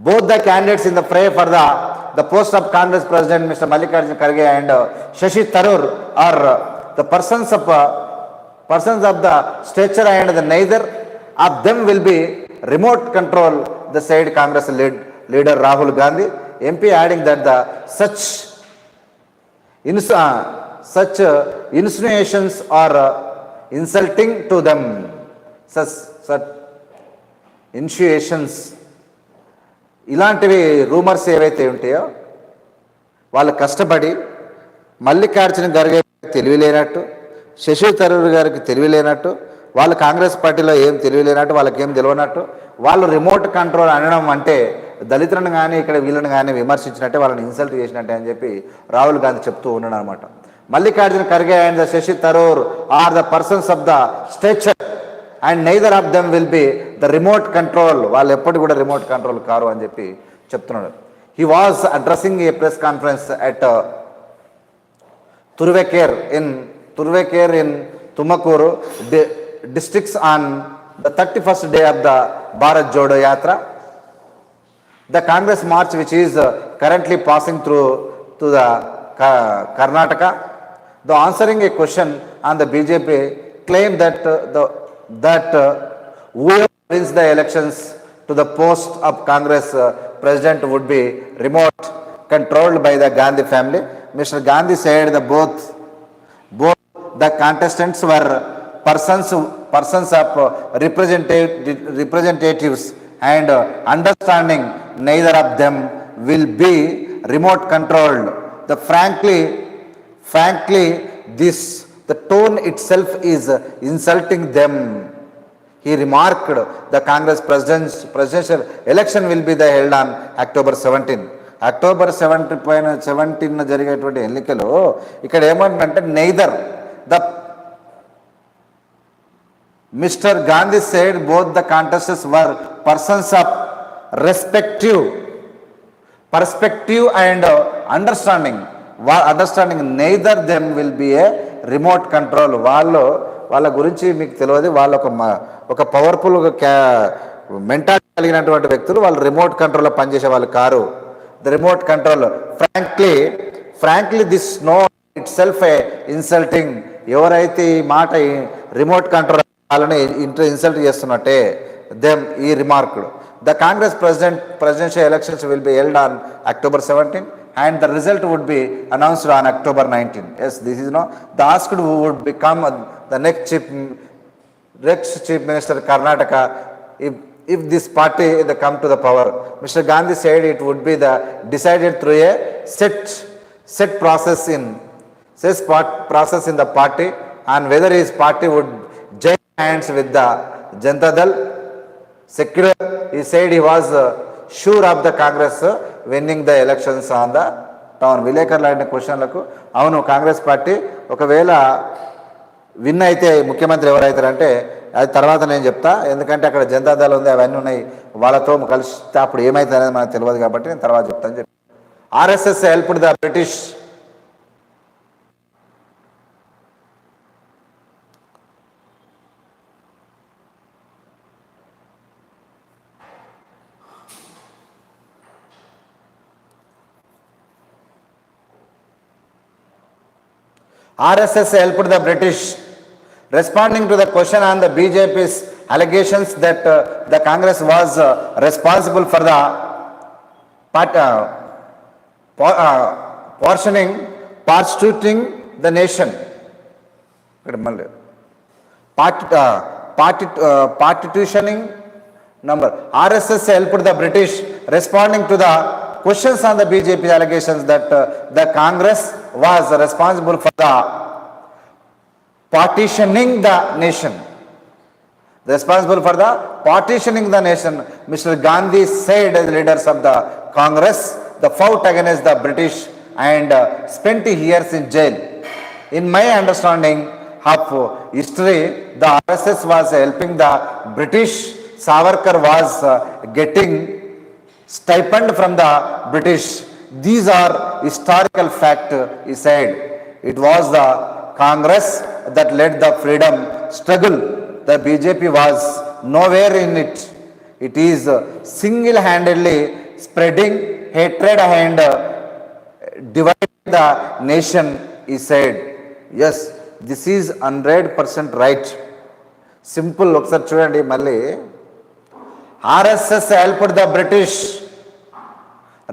Both the candidates in the fray for the post of Congress President Mr. Mallikarjun Kharge and Shashi Tharoor are the persons of the stature, and neither of them will be remote control, the said Congress leader Rahul Gandhi MP, adding that such insinuations are insulting to them. Such insinuations, ఇలాంటివి rumours ఏవైతే ఉంటాయో వాళ్ళు కష్టపడి మల్లికార్జున ఖర్గే తెలివి లేనట్టు, శశి థరూర్ గారికి తెలివి లేనట్టు, వాళ్ళు కాంగ్రెస్ పార్టీలో ఏం తెలివి లేనట్టు, వాళ్ళకేం తెలియనట్టు, వాళ్ళు రిమోట్ కంట్రోల్ అనడం అంటే దళితులను కానీ ఇక్కడ వీళ్ళని కానీ విమర్శించినట్టే, వాళ్ళని ఇన్సల్ట్ చేసినట్టే అని చెప్పి రాహుల్ గాంధీ చెప్తూ ఉన్నాడు అనమాట. Mallikarjun Kharge and the Shashi Tharoor are the persons of the stature and neither of them will be the remote control, వాళ్ళు ఎప్పటికి కూడా రిమోట్ కంట్రోల్ కారు అని చెప్పి చెప్తున్నాడు. He was addressing a press conference at Turuvekere in Tumakuru districts on the 31st day of the Bharat Jodo Yatra. The Congress march, which is currently passing through to the Karnataka, though answering a question on the BJP claim that whoever wins the elections to the post of Congress president would be remote controlled by the Gandhi family. Mr. Gandhi said that both the contestants were persons of representatives and understanding neither of them will be remote controlled. Frankly, the tone itself is insulting them. He remarked the Congress presidential election will be held on October 17. October 17 జరిగేటువంటి ఎన్నికలు ఇక్కడ ఏమంటే neither the Mr. Gandhi said both the contestants were persons of perspective and understanding. Neither them will be a remote control. వాళ్ళ గురించి మీకు తెలియదు, వాళ్ళ ఒక పవర్ఫుల్ మెంటాలిటీ కలిగినటువంటి వ్యక్తులు, వాళ్ళు రిమోట్ కంట్రోల్లో పనిచేసే వాళ్ళు కారు. The remote control frankly this no itself a insulting. ఎవరైతే ఈ మాట రిమోట్ కంట్రోల్ వాళ్ళని ఇన్సల్ట్ చేస్తున్నట్టే దెమ్ ఈ remarked. The Congress presidential elections will be held on October 17 and the result would be announced on October 19. Yes, this is the asked who would become the next chief minister of Karnataka if this party they come to the power. Mr. Gandhi said it would be decided through a set process in the party, and whether his party would join hands with the Janata Dal secular. He said he was sure of the Congress winning the elections on the town. విలేకరులు అడిగిన క్వశ్చన్లకు అవును Congress party ఒకవేళ win అయితే ముఖ్యమంత్రి ఎవరైతారంటే అది తర్వాత నేను చెప్తా, ఎందుకంటే అక్కడ జనతా దళ ఉంది, అవన్నీ ఉన్నాయి, వాళ్ళతో కలిస్తే అప్పుడు ఏమైతుంది అనేది మనకు తెలియదు కాబట్టి నేను తర్వాత చెప్తాను చెప్పి. RSS helped the British responding to the question on the BJP's allegations that the Congress was responsible for the prostituting the nation. Partitioning number. RSS helped the British responding to the questions on the BJP allegations that the Congress was responsible for the partitioning the nation. Mr. Gandhi said as leaders of the Congress, the fought against the British and spent years in jail. In my understanding of history, the RSS was helping the British. Savarkar was getting stipend from the British. These are historical fact, he said. It was the Congress that led the freedom struggle. The BJP was nowhere in it. It is single-handedly spreading hatred and dividing the nation, he said. Yes, this is 100% right. Simple ఒకసారి చూడండి మళ్ళీ. RSS helped the British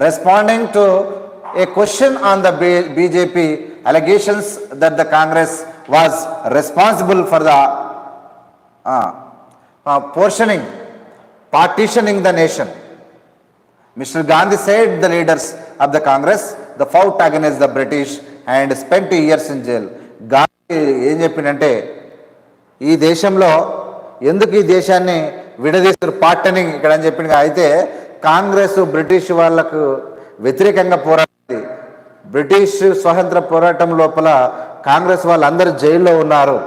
responding to a question on the BJP allegations that the Congress was responsible for the partitioning the nation. Mr. Gandhi said the leaders of the Congress the fought against the British and spent years in jail. Gandhi ఏం చెప్పిందంటే ఈ దేశంలో ఎందుకు ఈ దేశాన్ని విడదీస్తారు partnering ఇక్కడ అని చెప్పింది. అయితే కాంగ్రెస్ బ్రిటిష్ వాళ్లకు వ్యతిరేకంగా పోరాడింది. బ్రిటిష్ స్వాతంత్ర పోరాటం లోపల కాంగ్రెస్ వాళ్ళందరూ జైల్లో ఉన్నారు.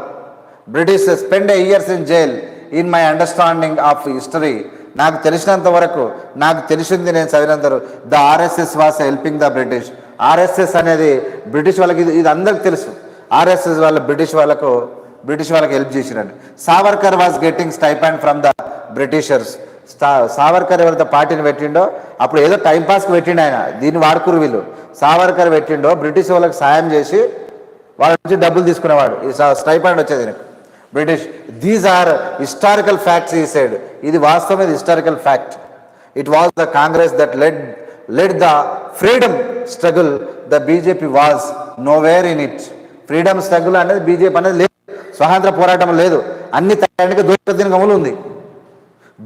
British spend years in jail in my understanding of history. నాకు తెలిసినంత వరకు, నాకు తెలిసింది నేను చదివినంత వరకు, the RSS was helping the British. RSS అనేది బ్రిటిష్ వాళ్ళకి ఇది అందరికి తెలుసు. ఆర్ఎస్ఎస్ వాళ్ళ బ్రిటిష్ వాళ్ళకి హెల్ప్ చేసిరండి. Savarkar was getting stipend from the Britishers. Savarkar ఎవరైతే పార్టీని పెట్టిండో అప్పుడు ఏదో టైంపాస్కి పెట్టిండు ఆయన, దీన్ని వాడుకురు వీళ్ళు. సావర్కర్ పెట్టిండో బ్రిటిష్ వాళ్ళకి సాయం చేసి వాళ్ళ నుంచి డబ్బులు తీసుకునేవాడు. ఈ స్టైపాండ్ వచ్చేది నాకు British. These are historical facts ఈ సైడ్. ఇది వాస్తవం, ఇది historical fact. It was the Congress that led the freedom struggle. The BJP was nowhere in it. Freedom struggle అనేది బీజేపీ అనేది లేదు, స్వాతంత్ర పోరాటం లేదు. అన్ని తయానికి దోసుక తిని గమలు ఉంది.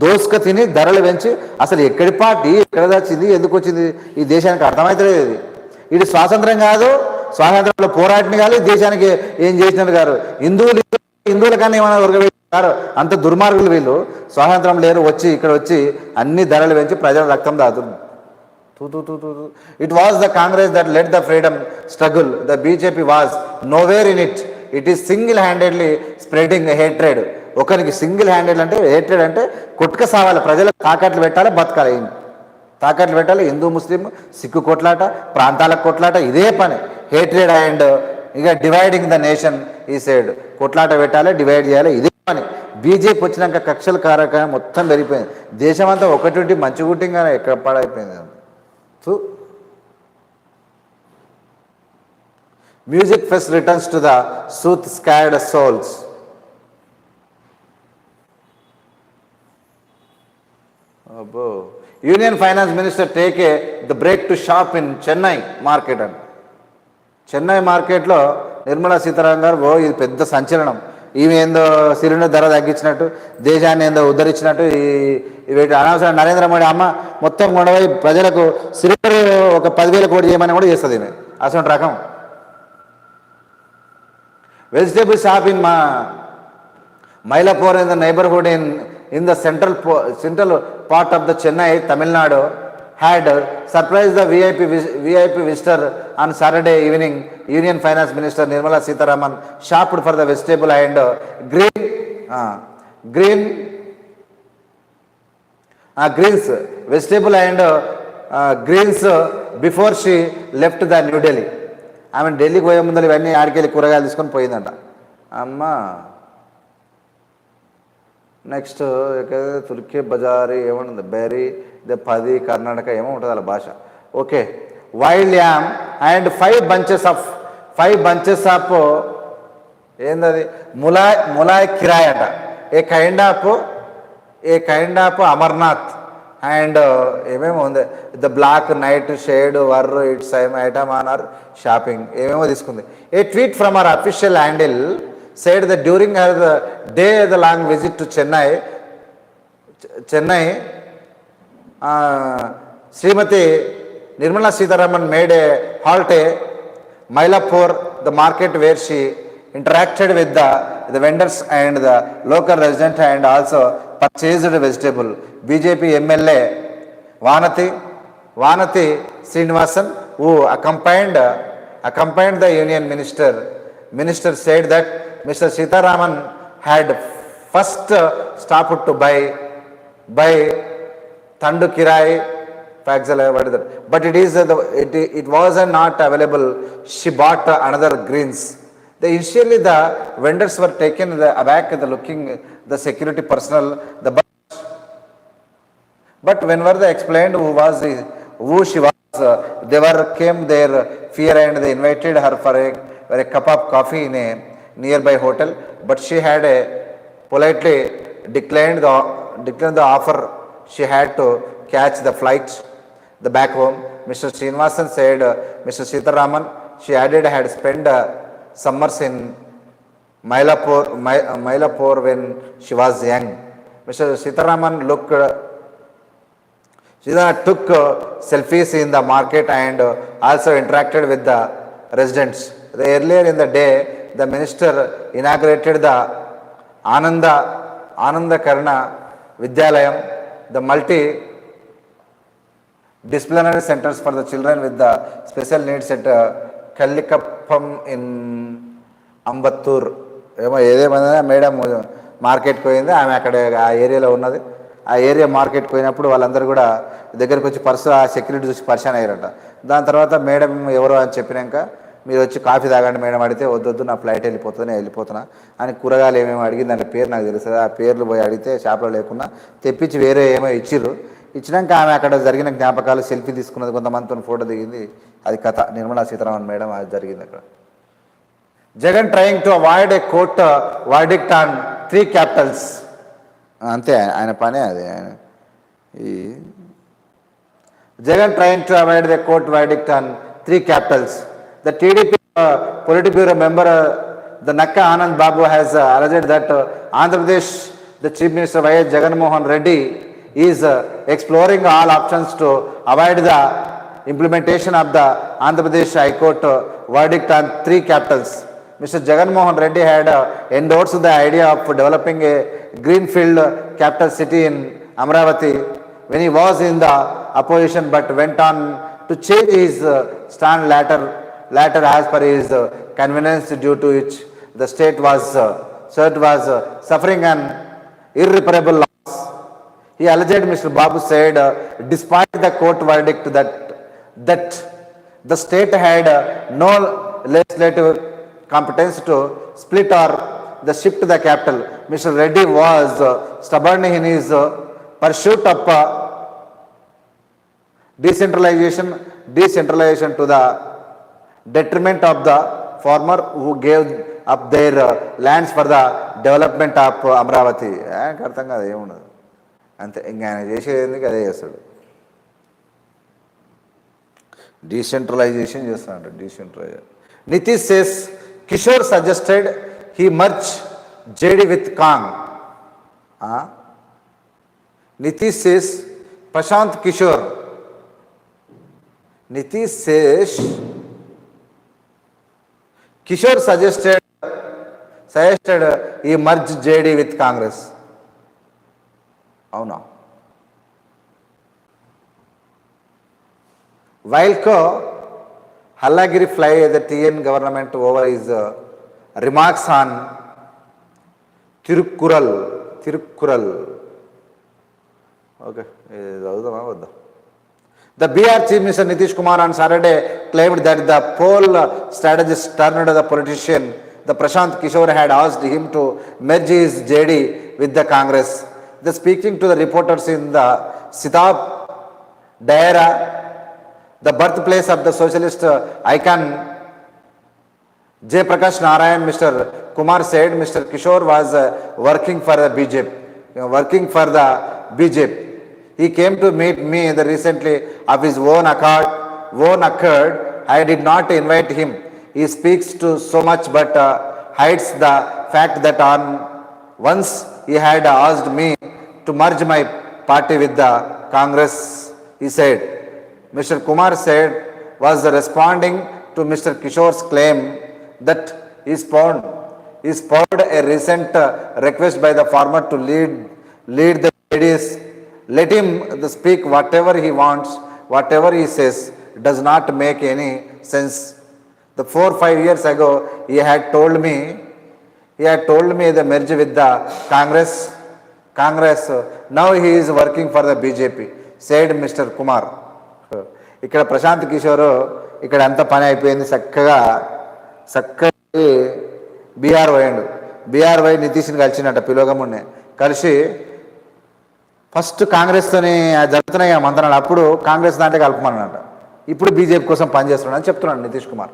దోసుక తిని ధరలు పెంచి అసలు ఎక్కడి పార్టీ ఎక్కడ వచ్చింది, ఎందుకు వచ్చింది ఈ దేశానికి అర్థమైతలేదు. ఇది స్వాతంత్రం కాదు, స్వాతంత్రంలో పోరాటం కాదు, దేశానికి ఏం చేసినారు గారు. హిందువుల కన్నా ఏమైనా ఉరగబెట్టారు, అంత దుర్మార్గులు వీళ్ళు. స్వాతంత్రం లేరు, వచ్చి ఇక్కడ వచ్చి అన్ని ధరలు పెంచి ప్రజల రక్తం దాతుంది. It was the Congress that led the freedom struggle. The BJP was nowhere in it. It is single-handedly spreading hatred. ఒకరికి సింగిల్ హ్యాండెడ్ అంటే హేట్రెడ్ అంటే కొట్టుక సావాలి, ప్రజలకు తాకట్లు పెట్టాలి, బతకాలి. తాకట్లు పెట్టాలి, హిందూ ముస్లిం సిక్కు కొట్లాట, ప్రాంతాలకు కొట్లాట, ఇదే పని. హేట్రెడ్ అండ్ ఇక డివైడింగ్ ద నేషన్ ఈ సైడ్ కొట్లాట పెట్టాలి, డివైడ్ చేయాలి, ఇదే పని. బీజేపీ వచ్చినాక కక్షల కారక మొత్తం పెరిగిపోయింది. దేశం అంతా ఒకటి మంచిగుట్టిగా ఎక్కడ పాడైపోయింది. Music Fest returns to the sooth-scared souls. Union Finance Minister take the break to shop in Chennai market. Chennai మార్కెట్లో నిర్మలా సీతారామన్ గారు ఇది పెద్ద సంచలనం. ఈమె ఏందో సిలిండర్ ధర తగ్గించినట్టు, దేశాన్ని ఏందో ఉద్ధరించినట్టు, ఇవి అనవసరం నరేంద్ర మోడీ అమ్మ మొత్తం గొడవ ప్రజలకు సిలిండర్ ఒక 10,000 కోటి చేయమని కూడా చేస్తుంది ఈమె. అసలు రకం. Vegetable shop in Mylapore in the neighborhood in the central part of the Chennai, Tamil Nadu, had surprised the VIP visitor on Saturday evening. Union Finance Minister Nirmala Sitharaman shopped for the vegetable and greens before she left the New Delhi. ఆమె ఢిల్లీకి పోయే ముందర ఇవన్నీ ఆడికెళ్ళి కూరగాయలు తీసుకొని పోయిందంట అమ్మ. నెక్స్ట్ తుర్కే బజారీ ఏమన్నా బేరీ ఇదే 10 కర్ణాటక ఏమో ఉంటుంది అలా భాష. Okay. Wild yam and 5 bunches of ఏందది ములాయ్ కిరాయ్ అంట. A kind of amaranth and ఏమేమో ఉంది. The black nightshade were it's item on our shopping ఏమేమో తీసుకుంది. A tweet from our official handle said that during her the long visit to Chennai, Srimati Nirmala Sitharaman made a halt at Mylapore, the market where she interacted with the vendors and the local resident and also purchased vegetable. BJP MLA Vanati Srinivasan, who accompanied the union minister said that Mr. Sitharaman had first stopped to buy Tandu Kirai Paxel, what is that? But it is it was not available. She bought another greens. Initially the vendors were taken aback, the looking the security personnel, but whenever they explained who she was, they were came their fear and they invited her for a cup of coffee in a nearby hotel. But she had politely declined the offer. She had to catch the flight the back home. Mr. Srinivasan said, Mr. Sitaraman, she added, had spent summers in Mylapore when she was young. Mr. Sitaraman took selfies in the market and also interacted with the residents. Earlier in the day, the minister inaugurated the Ananda Karna Vidyalayam, the multi-disciplinary centers for the children with the special needs at Kallikappam in Ambattur. ఏదేమైనా madam మార్కెట్కి పోయింది, ఆమె అక్కడ ఆ ఏరియాలో ఉన్నది. ఆ area మార్కెట్కి పోయినప్పుడు వాళ్ళందరూ కూడా దగ్గరికి వచ్చి ఆ సెక్యూరిటీ చూసి పరిచయం అయ్యారట. దాని తర్వాత మేడం ఎవరో అని చెప్పినాక, మీరు వచ్చి కాఫీ తాగండి మేడం అడిగితే, వద్దొద్దు నా ఫ్లైట్ వెళ్ళిపోతుంది, నేను వెళ్ళిపోతున్నా అని కూరగాయలు ఏమేమి అడిగింది, దాని పేరు నాకు తెలుస్తుంది. ఆ పేర్లు పోయి అడిగితే షాప్లో లేకుండా తెప్పించి వేరే ఏమో ఇచ్చినాక ఆమె అక్కడ జరిగిన జ్ఞాపకాలు సెల్ఫీ తీసుకున్నది, కొంతమందితో ఫోటో దిగింది. అది కథ. నిర్మలా సీతారామన్ మేడం అది జరిగింది అక్కడ. Jagan trying to avoid A court verdict on 3 capitals. అంతే ఆయన పనే అది. ఆయన ఈ Jagan trying to avoid the court verdict on 3 capitals. The TDP Politburo member, the Nakka Anand Babu, has alleged that Andhra Pradesh, the Chief Minister Y.S. Jagan Mohan Reddy, is exploring all options to avoid the implementation of the Andhra Pradesh High Court verdict on 3 capitals. Mr. Jagan Mohan Reddy had endorsed the idea of developing a greenfield capital city in Amravati when he was in the opposition, but went on to change his stand later as per his convenience, due to which the state was suffering an irreparable loss. He alleged, Mr. Babu said, despite the court verdict that the state had no legislative competence to split or the shift the capital. Mr. Reddy was stubborn in his pursuit of decentralization to the detriment of the farmer who gave up their lands for the development of Amravati. అర్థం కాదు, ఏమున్నది అంతే. ఇంకా ఆయన చేసేది అదే చేస్తాడు, decentralisation చేస్తాడు. Decentralisation. Nitish says Kishore suggested he merge JD with Kang. Nitish says Prashant Kishore. Nitish says Kishore suggested he merge JD with Congress. అవునా? While Hallagiri fly the TN government over his remarks on Tirukkural. Okay, the BR Chief Minister Nitish Kumar on Saturday claimed that the poll strategist turned the politician, the Prashant Kishore, had asked him to merge his JD with the Congress. The speaking to the reporters in the Sitab Daira, the birthplace of the socialist icon Jay Prakash Narayan, Mr. Kumar said Mr. Kishore was working for the BJP. He came to meet me recently of his own accord. I did not invite him. He speaks to so much but hides the fact that once he had asked me to merge my party with the Congress, he said. Mr. Kumar said was responding to Mr. Kishore's claim that he spawned a recent request by the farmer to lead the ladies. Let him speak whatever he wants, whatever he says does not make any sense. The 4-5 years ago, he had told me the merge with the Congress. Now he is working for the BJP, said Mr. Kumar. ఇక్కడ ప్రశాంత్ కిషోర్ ఇక్కడ అంత పని అయిపోయింది, చక్కగా బీహార్ పోయిండు. బీహార్ పోయి నితీష్ని కలిసిండట పిలోగమున్నే కలిసి first కాంగ్రెస్తోని జరుగుతున్నాయి మంత్రాలు, అప్పుడు కాంగ్రెస్ దాంట్లో కలుపుమన్నట, ఇప్పుడు బీజేపీ కోసం పనిచేస్తున్నాడు అని చెప్తున్నాడు Nitish Kumar.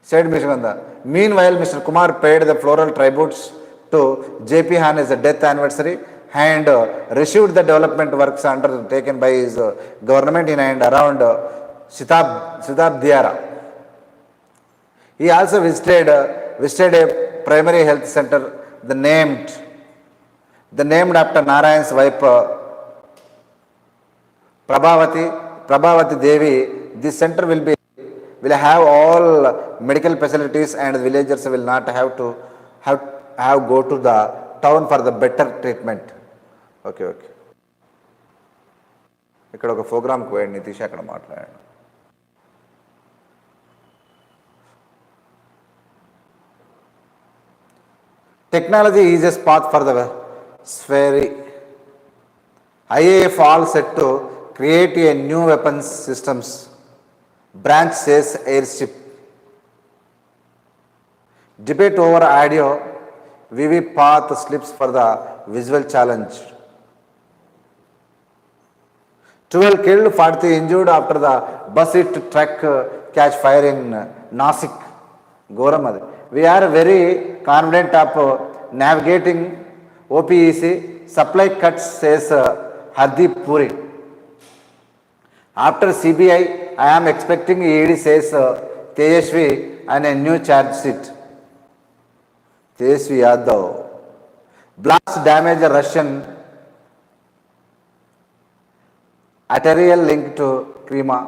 Said Mr. Gandha. Meanwhile, Mr. Kumar paid the floral tributes to JP Hane's death anniversary and received the development works undertaken by his government in and around Siddharth. He also visited a primary health center, the named after Narayan's wife Prabhavati Devi. This center will have all medical facilities and villagers will not have to go to the town for the better treatment. Okay. ఇక్కడ ఒక ప్రోగ్రామ్కి పోయాడు నితీష్, అక్కడ మాట్లాడాడు. Technology is a path for the sphere. IAF all set to create a new weapons systems. Branch says airship. Debate over audio. VV path slips for the visual challenge. 12 killed, 40 injured after the bus hit truck catch fire in Nasik. Goramad. We are very confident of navigating OPEC supply cuts, says Hardeep Puri. After CBI, I am expecting ED, says Tejasvi, and a new charge sheet. Tejasvi Yadav. Blast damage a Russian arterial link to Crimea.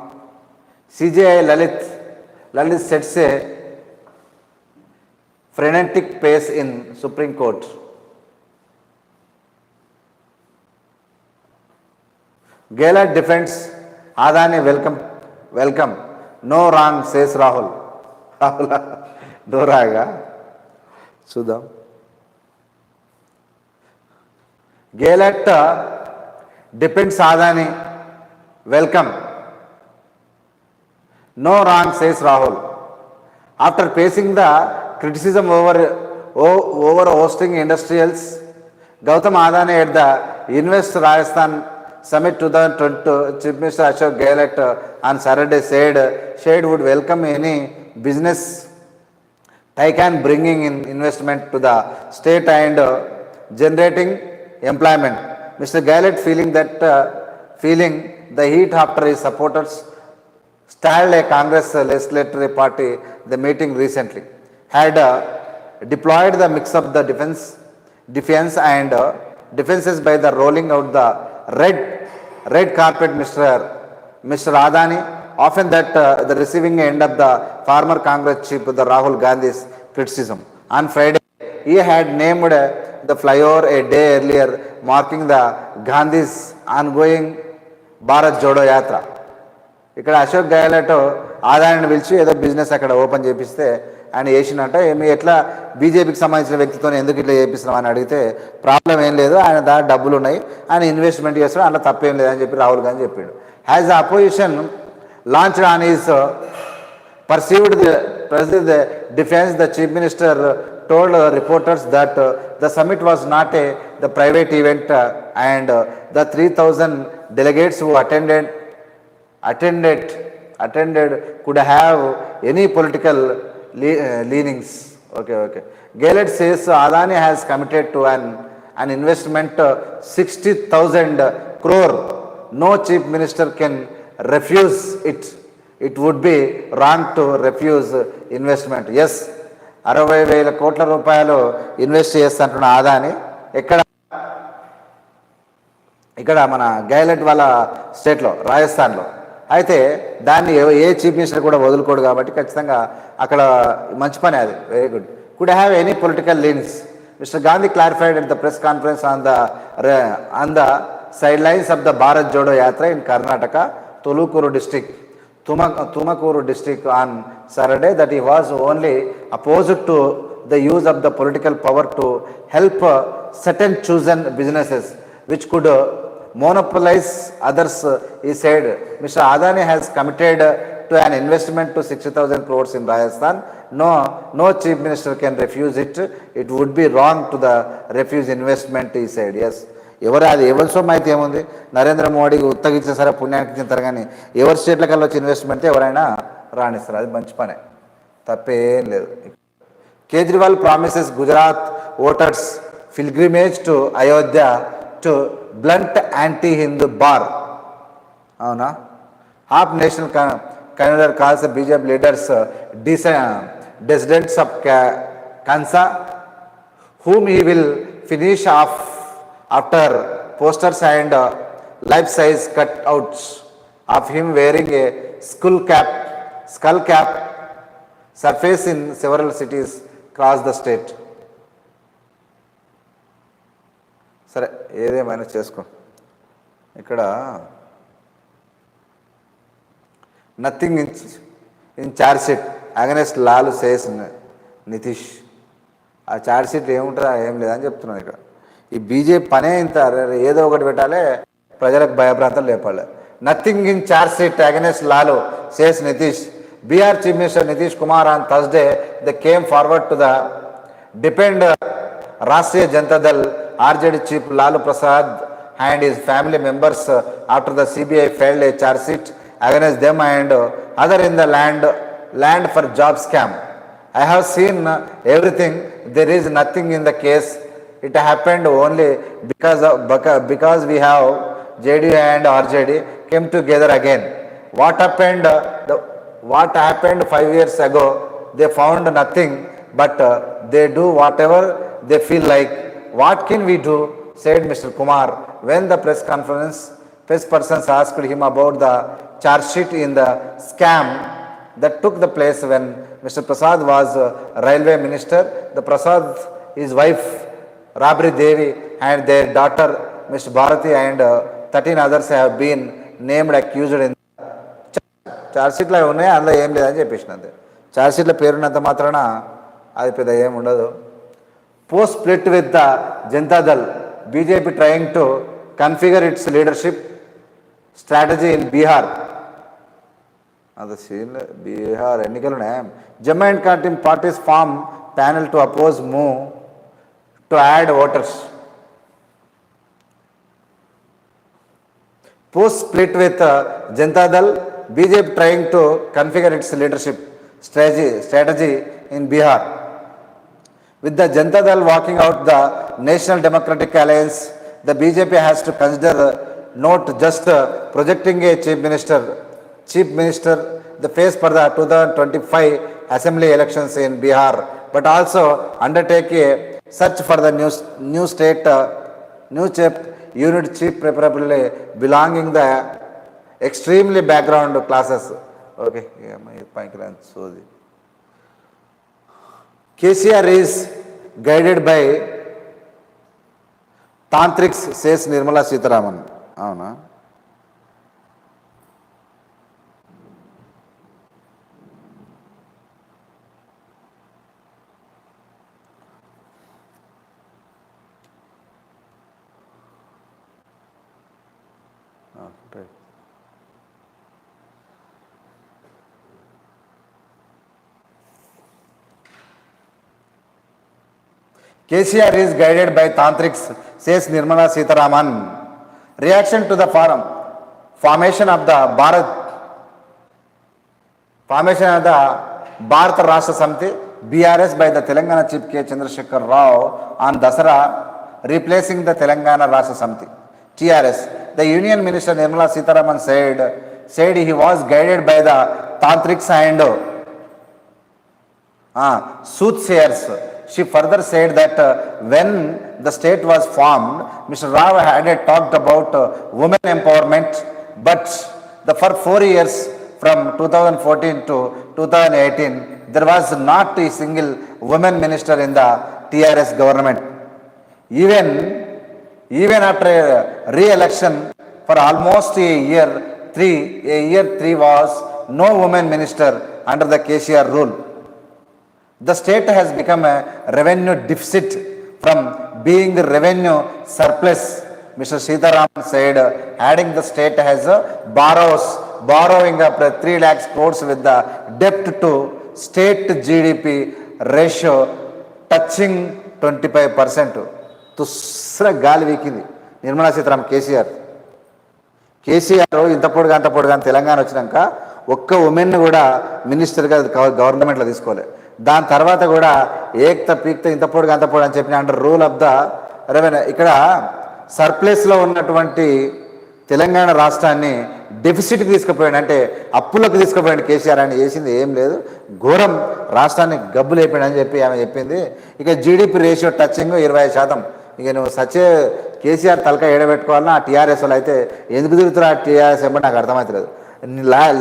CJI Lalit sets a frenetic pace in Supreme Court. Gehlot defends Adani welcome. No wrong, says Rahul. No raga. Sudham. Gehlot defends Adani welcome. No wrong, says Rahul. After facing the criticism over hosting industrials, Gautam Adani at the Invest Rajasthan Summit 2022, Chief Minister Ashok Gehlot on Saturday said would welcome any business tycoon bringing in investment to the state and generating employment. Mr. Gehlot feeling the heat after his supporters stalled a Congress legislative party the meeting recently had deployed the mix of the defense and defenses by the rolling out the red carpet. Mr. Adani often that the receiving end of the former Congress chief the Rahul Gandhi's criticism. On Friday, he had named the flyover a day earlier, marking the Gandhi's ongoing Bharat Jodo Yatra. ఇక్కడ అశోక్ గెహ్లోట్ ఆదాయాన్ని పిలిచి ఏదో business అక్కడ open చేపిస్తే ఆయన చేసినట్ట, ఏమి ఎట్లా బీజేపీకి సంబంధించిన వ్యక్తితో ఎందుకు ఇట్లా చేపిస్తున్నాం అని అడిగితే ప్రాబ్లం ఏం లేదు, ఆయన దాని డబ్బులు ఉన్నాయి, ఆయన ఇన్వెస్ట్మెంట్ చేస్తాడు, అందులో తప్పేం లేదని చెప్పి రాహుల్ గాంధీ చెప్పాడు. Has the opposition launched on is perceived the President defense, the Chief Minister told reporters that the summit was not the private event and the 3,000 delegates who attended could have any political leanings. Okay. Gehlot says Adani has committed to an investment 60,000 crore. No chief minister can refuse it. It would be wrong to refuse investment. Yes, 60,000 కోట్ల రూపాయలు invest చేస్తున్న ఆదాని ఇక్కడ మన గెహ్లోట్ వాళ్ళ స్టేట్లో రాజస్థాన్లో. అయితే దాన్ని ఏ చీఫ్ మినిస్టర్ కూడా వదులుకోడు కాబట్టి ఖచ్చితంగా అక్కడ మంచి పని, అది very good. Could have any political beans. Mr. Gandhi clarified at the press conference on the sidelines of the Bharat Jodo Yatra in Karnataka, Tumakuru district on Saturday that he was only opposed to the use of the political power to help certain chosen businesses which could monopolize others. He said, Mr. Adani has committed to an investment to 60,000 crores in Rajasthan. No chief minister can refuse it. It would be wrong to the refuse investment, he said. Yes. ఎవరు అది ఎవరి సొమ్ము అయితే ఏముంది, నరేంద్ర మోడీకి ఉత్తగిచ్చిన సరే పుణ్యానికి ఇచ్చిన కానీ ఎవరి స్టేట్ల కల్లా వచ్చి ఇన్వెస్ట్మెంట్ ఎవరైనా రాణిస్తారు, అది మంచి పనే, తప్పేం లేదు. Kejriwal promises Gujarat voters pilgrimage to Ayodhya to blunt anti-Hindu bar. అవునా? half national convener calls the BJP leaders dissidents of Kansa, whom he will finish off after posters and life-size cutouts of him wearing a skull cap surface in several cities across the state. సరే ఏదేమైనా చేసుకో. ఇక్కడ nothing in charge sheet against Lalu says Nitish. ఆ charge sheet ఏముంటుందా, ఏం లేదని చెప్తున్నాను. ఇక్కడ ఈ బీజేపీ పనే ఇంత, ఏదో ఒకటి పెట్టాలి, ప్రజలకు భయభ్రాంతాలు లేపాలి. Nothing in charge sheet against Lalu says Nitish. Bihar chief minister Nitish Kumar on Thursday they came forward to the defend Rashtriya Janata Dal RJD chief Lalu Prasad and his family members after the CBI filed a charge sheet against them and other in the land for job scam. I have seen everything. There is nothing in the case. It happened only because we have JD and RJD came together again. What happened 5 years ago? They found nothing, but they do whatever they feel like. What can we do? Said Mr. Kumar when the press persons asked him about the charge sheet in the scam that took the place when Mr. Prasad was railway minister. The Prasad, his wife Rabri Devi and their daughter Mr. Bharati and 13 others have been named accused in charge sheet. లో ఉన్నాయి, అందులో ఏం లేదని చెప్పేసిన. అంతే, charge sheet లో పేరున్నంత మాత్రాన అది పెద్ద ఏం ఉండదు. Post split with the Janata Dal, BJP trying to configure its leadership strategy in Bihar. Bihar ఎన్నికలు Jammu and Kashmir parties form panel to oppose move to add voters. Post split with Janata Dal, BJP trying to configure its leadership strategy in Bihar. With the Janata Dal walking out the National Democratic Alliance, the BJP has to consider not just projecting a chief minister the face for the 2025 assembly elections in Bihar, but also undertake a search for the new state unit chief, preferably belonging the extremely background classes. Okay, so KCR is guided by tantrics, says Nirmala Sitharaman. అవునా? KCR is guided by tantrics, says Nirmala Sitharaman. Reaction to the formation of the Bharat Rashtra Samiti BRS by the Telangana Chief K. Chandrasekhar Rao on Dasara, replacing the Telangana Rashtra Samiti TRS. The Union Minister Nirmala Sitharaman said he was guided by the tantrics and soothsayers. She further said that when the state was formed, Mr. Rao had talked about women empowerment, but for 4 years from 2014 to 2018, there was not a single woman minister in the TRS government. Even after re-election for almost a year 3 was no woman minister under the KCR rule. The state has become a revenue deficit from being revenue surplus Mr. Sitaraman said, adding the state has borrowing up 3 lakh crores with the debt to state GDP ratio touching 25%. తుస్ర గాలి వీకింది నిర్మలా సీతారామన్ కేసీఆర్ ఇంత పొడుగా తెలంగాణ వచ్చినాక ఒక్క women కూడా మినిస్టర్గా గవర్నమెంట్లో తీసుకోలే. దాని తర్వాత కూడా ఏక్త పీక్త ఇంత పొడుగు అని చెప్పిన under rule of the revenue. ఇక్కడ సర్ప్లస్లో ఉన్నటువంటి తెలంగాణ రాష్ట్రాన్ని డెఫిసిట్కి తీసుకుపోయాడు, అంటే అప్పులకు తీసుకుపోయాడు కేసీఆర్. అని చేసింది ఏం లేదు, ఘోరం, రాష్ట్రాన్ని గబ్బు లేపాడు అని చెప్పి ఆమె చెప్పింది. ఇక జీడిపి రేషియో టచింగ్ 20%. ఇక నువ్వు సచ్చే కేసీఆర్ తలకాయ ఏడబెట్టుకోవాలన్నా ఆ టీఆర్ఎస్ వాళ్ళు అయితే ఎందుకు తిరుగుతారు? ఆ టీఆర్ఎస్ ఎంబడి నాకు అర్థమవుతలేదు.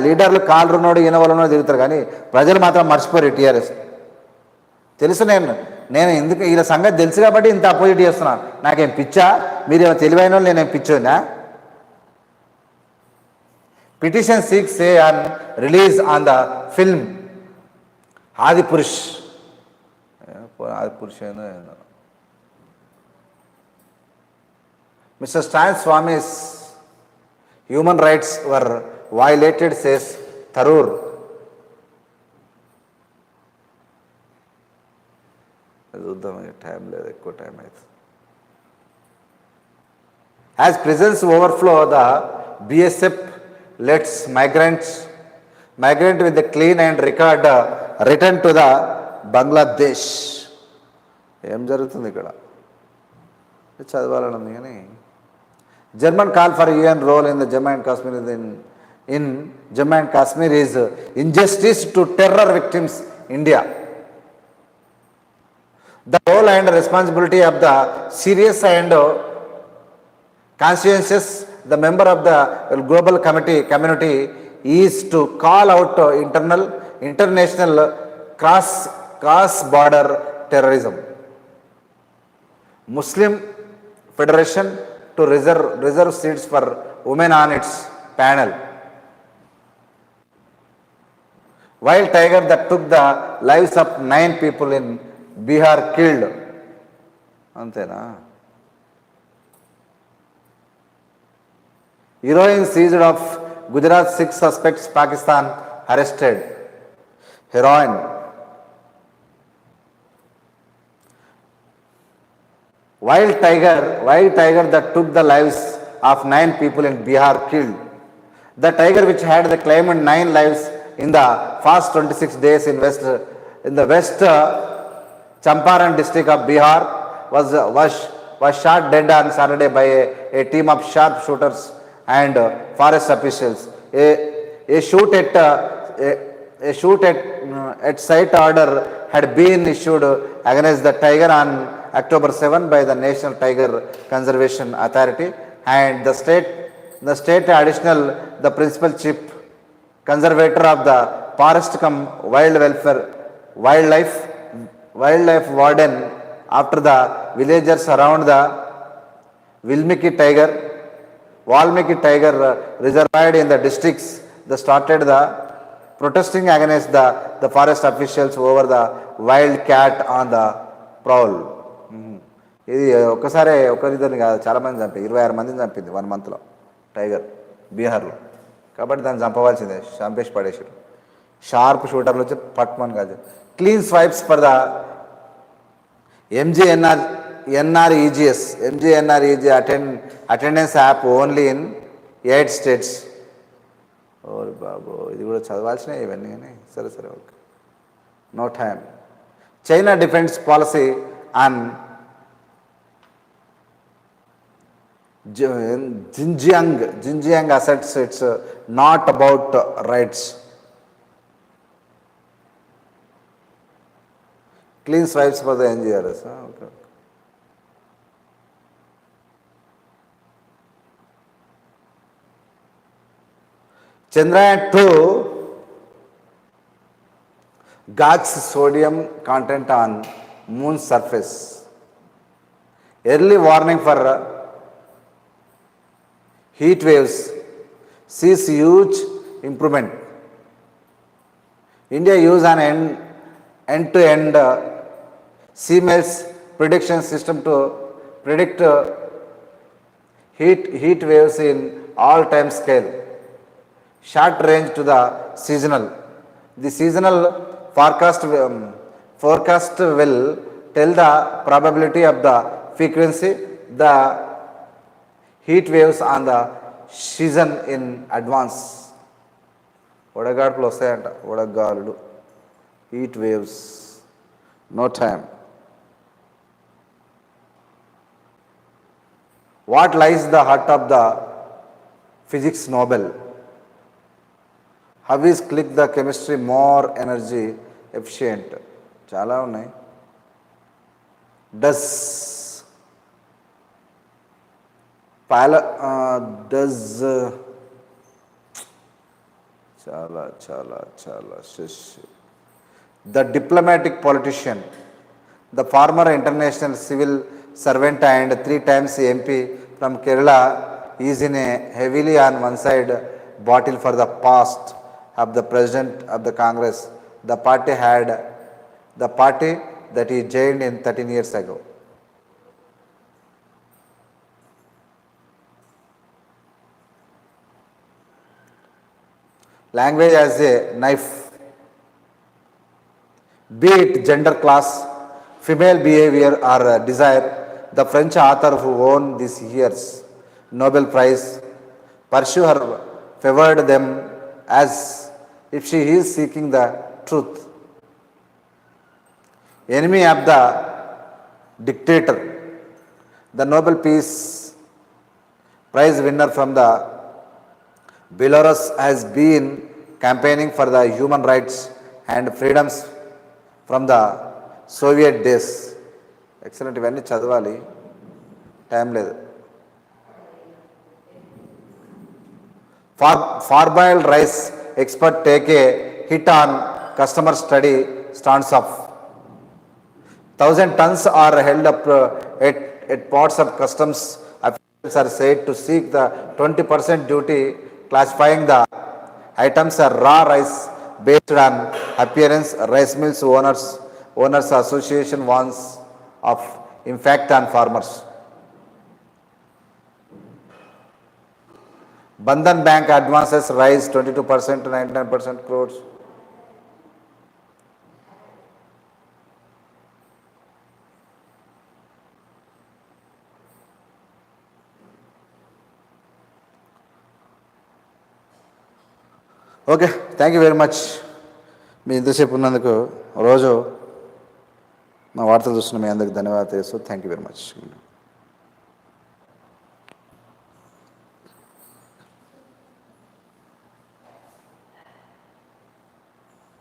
లీడర్లు కాళ్ళున్నోడు ఈనవలనోడు తిరుగుతారు, కానీ ప్రజలు మాత్రం మర్చిపోరు టీఆర్ఎస్. తెలుసు, నేను ఎందుకు వీళ్ళ సంగతి తెలుసు కాబట్టి ఇంత అపోజిట్ చేస్తున్నాను. నాకేం పిచ్చా? మీరేమో తెలివైన వాళ్ళు, నేనేం పిచ్చోనా? Petition seeks a ban release on the film Adipurush. Adipurush Mr. Stan Swami's human rights were violated, says Tharoor. As prisons overflow, the BSF lets migrant with a clean and record return to the Bangladesh. ఏం జరుగుతుంది ఇక్కడ? చదవాలనుంది కానీ German call for UN role in the Jammu and Kashmir in Jammu and Kashmir is injustice to terror victims, India. The role and responsibility of the serious and conscientious, the member of the global community is to call out international cross-border terrorism. Muslim Federation to reserve seats for women on its panel. Wild tiger that took the lives of 9 people in Bihar killed. Antena. Heroin seized of Gujarat, 6 suspects, Pakistan arrested. Heroin. Wild tiger that took the lives of 9 people in Bihar killed. The tiger, which had claimed 9 lives in the past 26 days in the west Champaran district of Bihar, was shot dead on Saturday by a team of sharpshooters and forest officials. A shoot at site order had been issued against the tiger on October 7 by the National Tiger Conservation Authority, and the state additional the principal chief conservator of the forest wildlife warden after the villagers around the Valmiki Tiger reservoir in the districts that started the protesting against the forest officials over the wild cat on the prowl. ఇది ఒకరిద్దరిని కాదు, చాలామంది చంపి 26 మందిని చంపింది 1 monthలో tiger బీహార్లో. కాబట్టి దాన్ని చంపవలసిందే, చంపేసి పడేసారు. షార్ప్ షూటర్లు వచ్చి పట్మన్ కాదు. Clean swipes for the MGNREG attendance app only in 8 states. ఓరి బాబు, ఇది కూడా చదవాల్సినవి ఇవన్నీ కానీ సరే okay, no time. China defence policy on Xinjiang asserts it's not about rights. Clean swipes for the NGRS. Okay. Chandrayaan-2 gauges sodium content on moon's surface. Early warning for heat waves sees huge improvement. India used an end-to-end CMS prediction system to predict heat waves in all time scale, short range to the seasonal. The seasonal forecast will tell the probability of the frequency, the heat waves on the season in advance. వడగాడ్పులు వస్తాయంట, వడగాలులు, heat waves, no time. What lies the heart of the physics Nobel? How is click the chemistry more energy efficient? చాలా ఉన్నాయి. Does చాలా చాలా చాలా the diplomatic politician, the former international civil servant and 3 times MP from Kerala is in a heavily on one side battle for the past of the president of the Congress, the party that he joined in 13 years ago. Language as a knife, be it gender, class, female behavior or desire. The French author who won this year's Nobel Prize favored them as if she is seeking the truth. Enemy of the dictator, the Nobel Peace Prize winner from the Belarus has been campaigning for the human rights and freedoms from the Soviet days. Excellent, ఇవన్నీ చదవాలి, time లేదు. Parboiled rice expert take a hit on customer study stands off. 1,000 tons are held up at ports of customs. Officials are said to seek the 20% duty, classifying the items as raw rice based on appearance. Rice mills owners association warns of impact on farmers. Bandhan Bank advances rise 22% to 99% crores. Okay, thank you very much. మీ ఇంతసేపు ఉన్నందుకు, రోజు మా వార్తలు చూస్తున్న మీ అందరికి ధన్యవాదాలు తెలుసు. Thank you very much.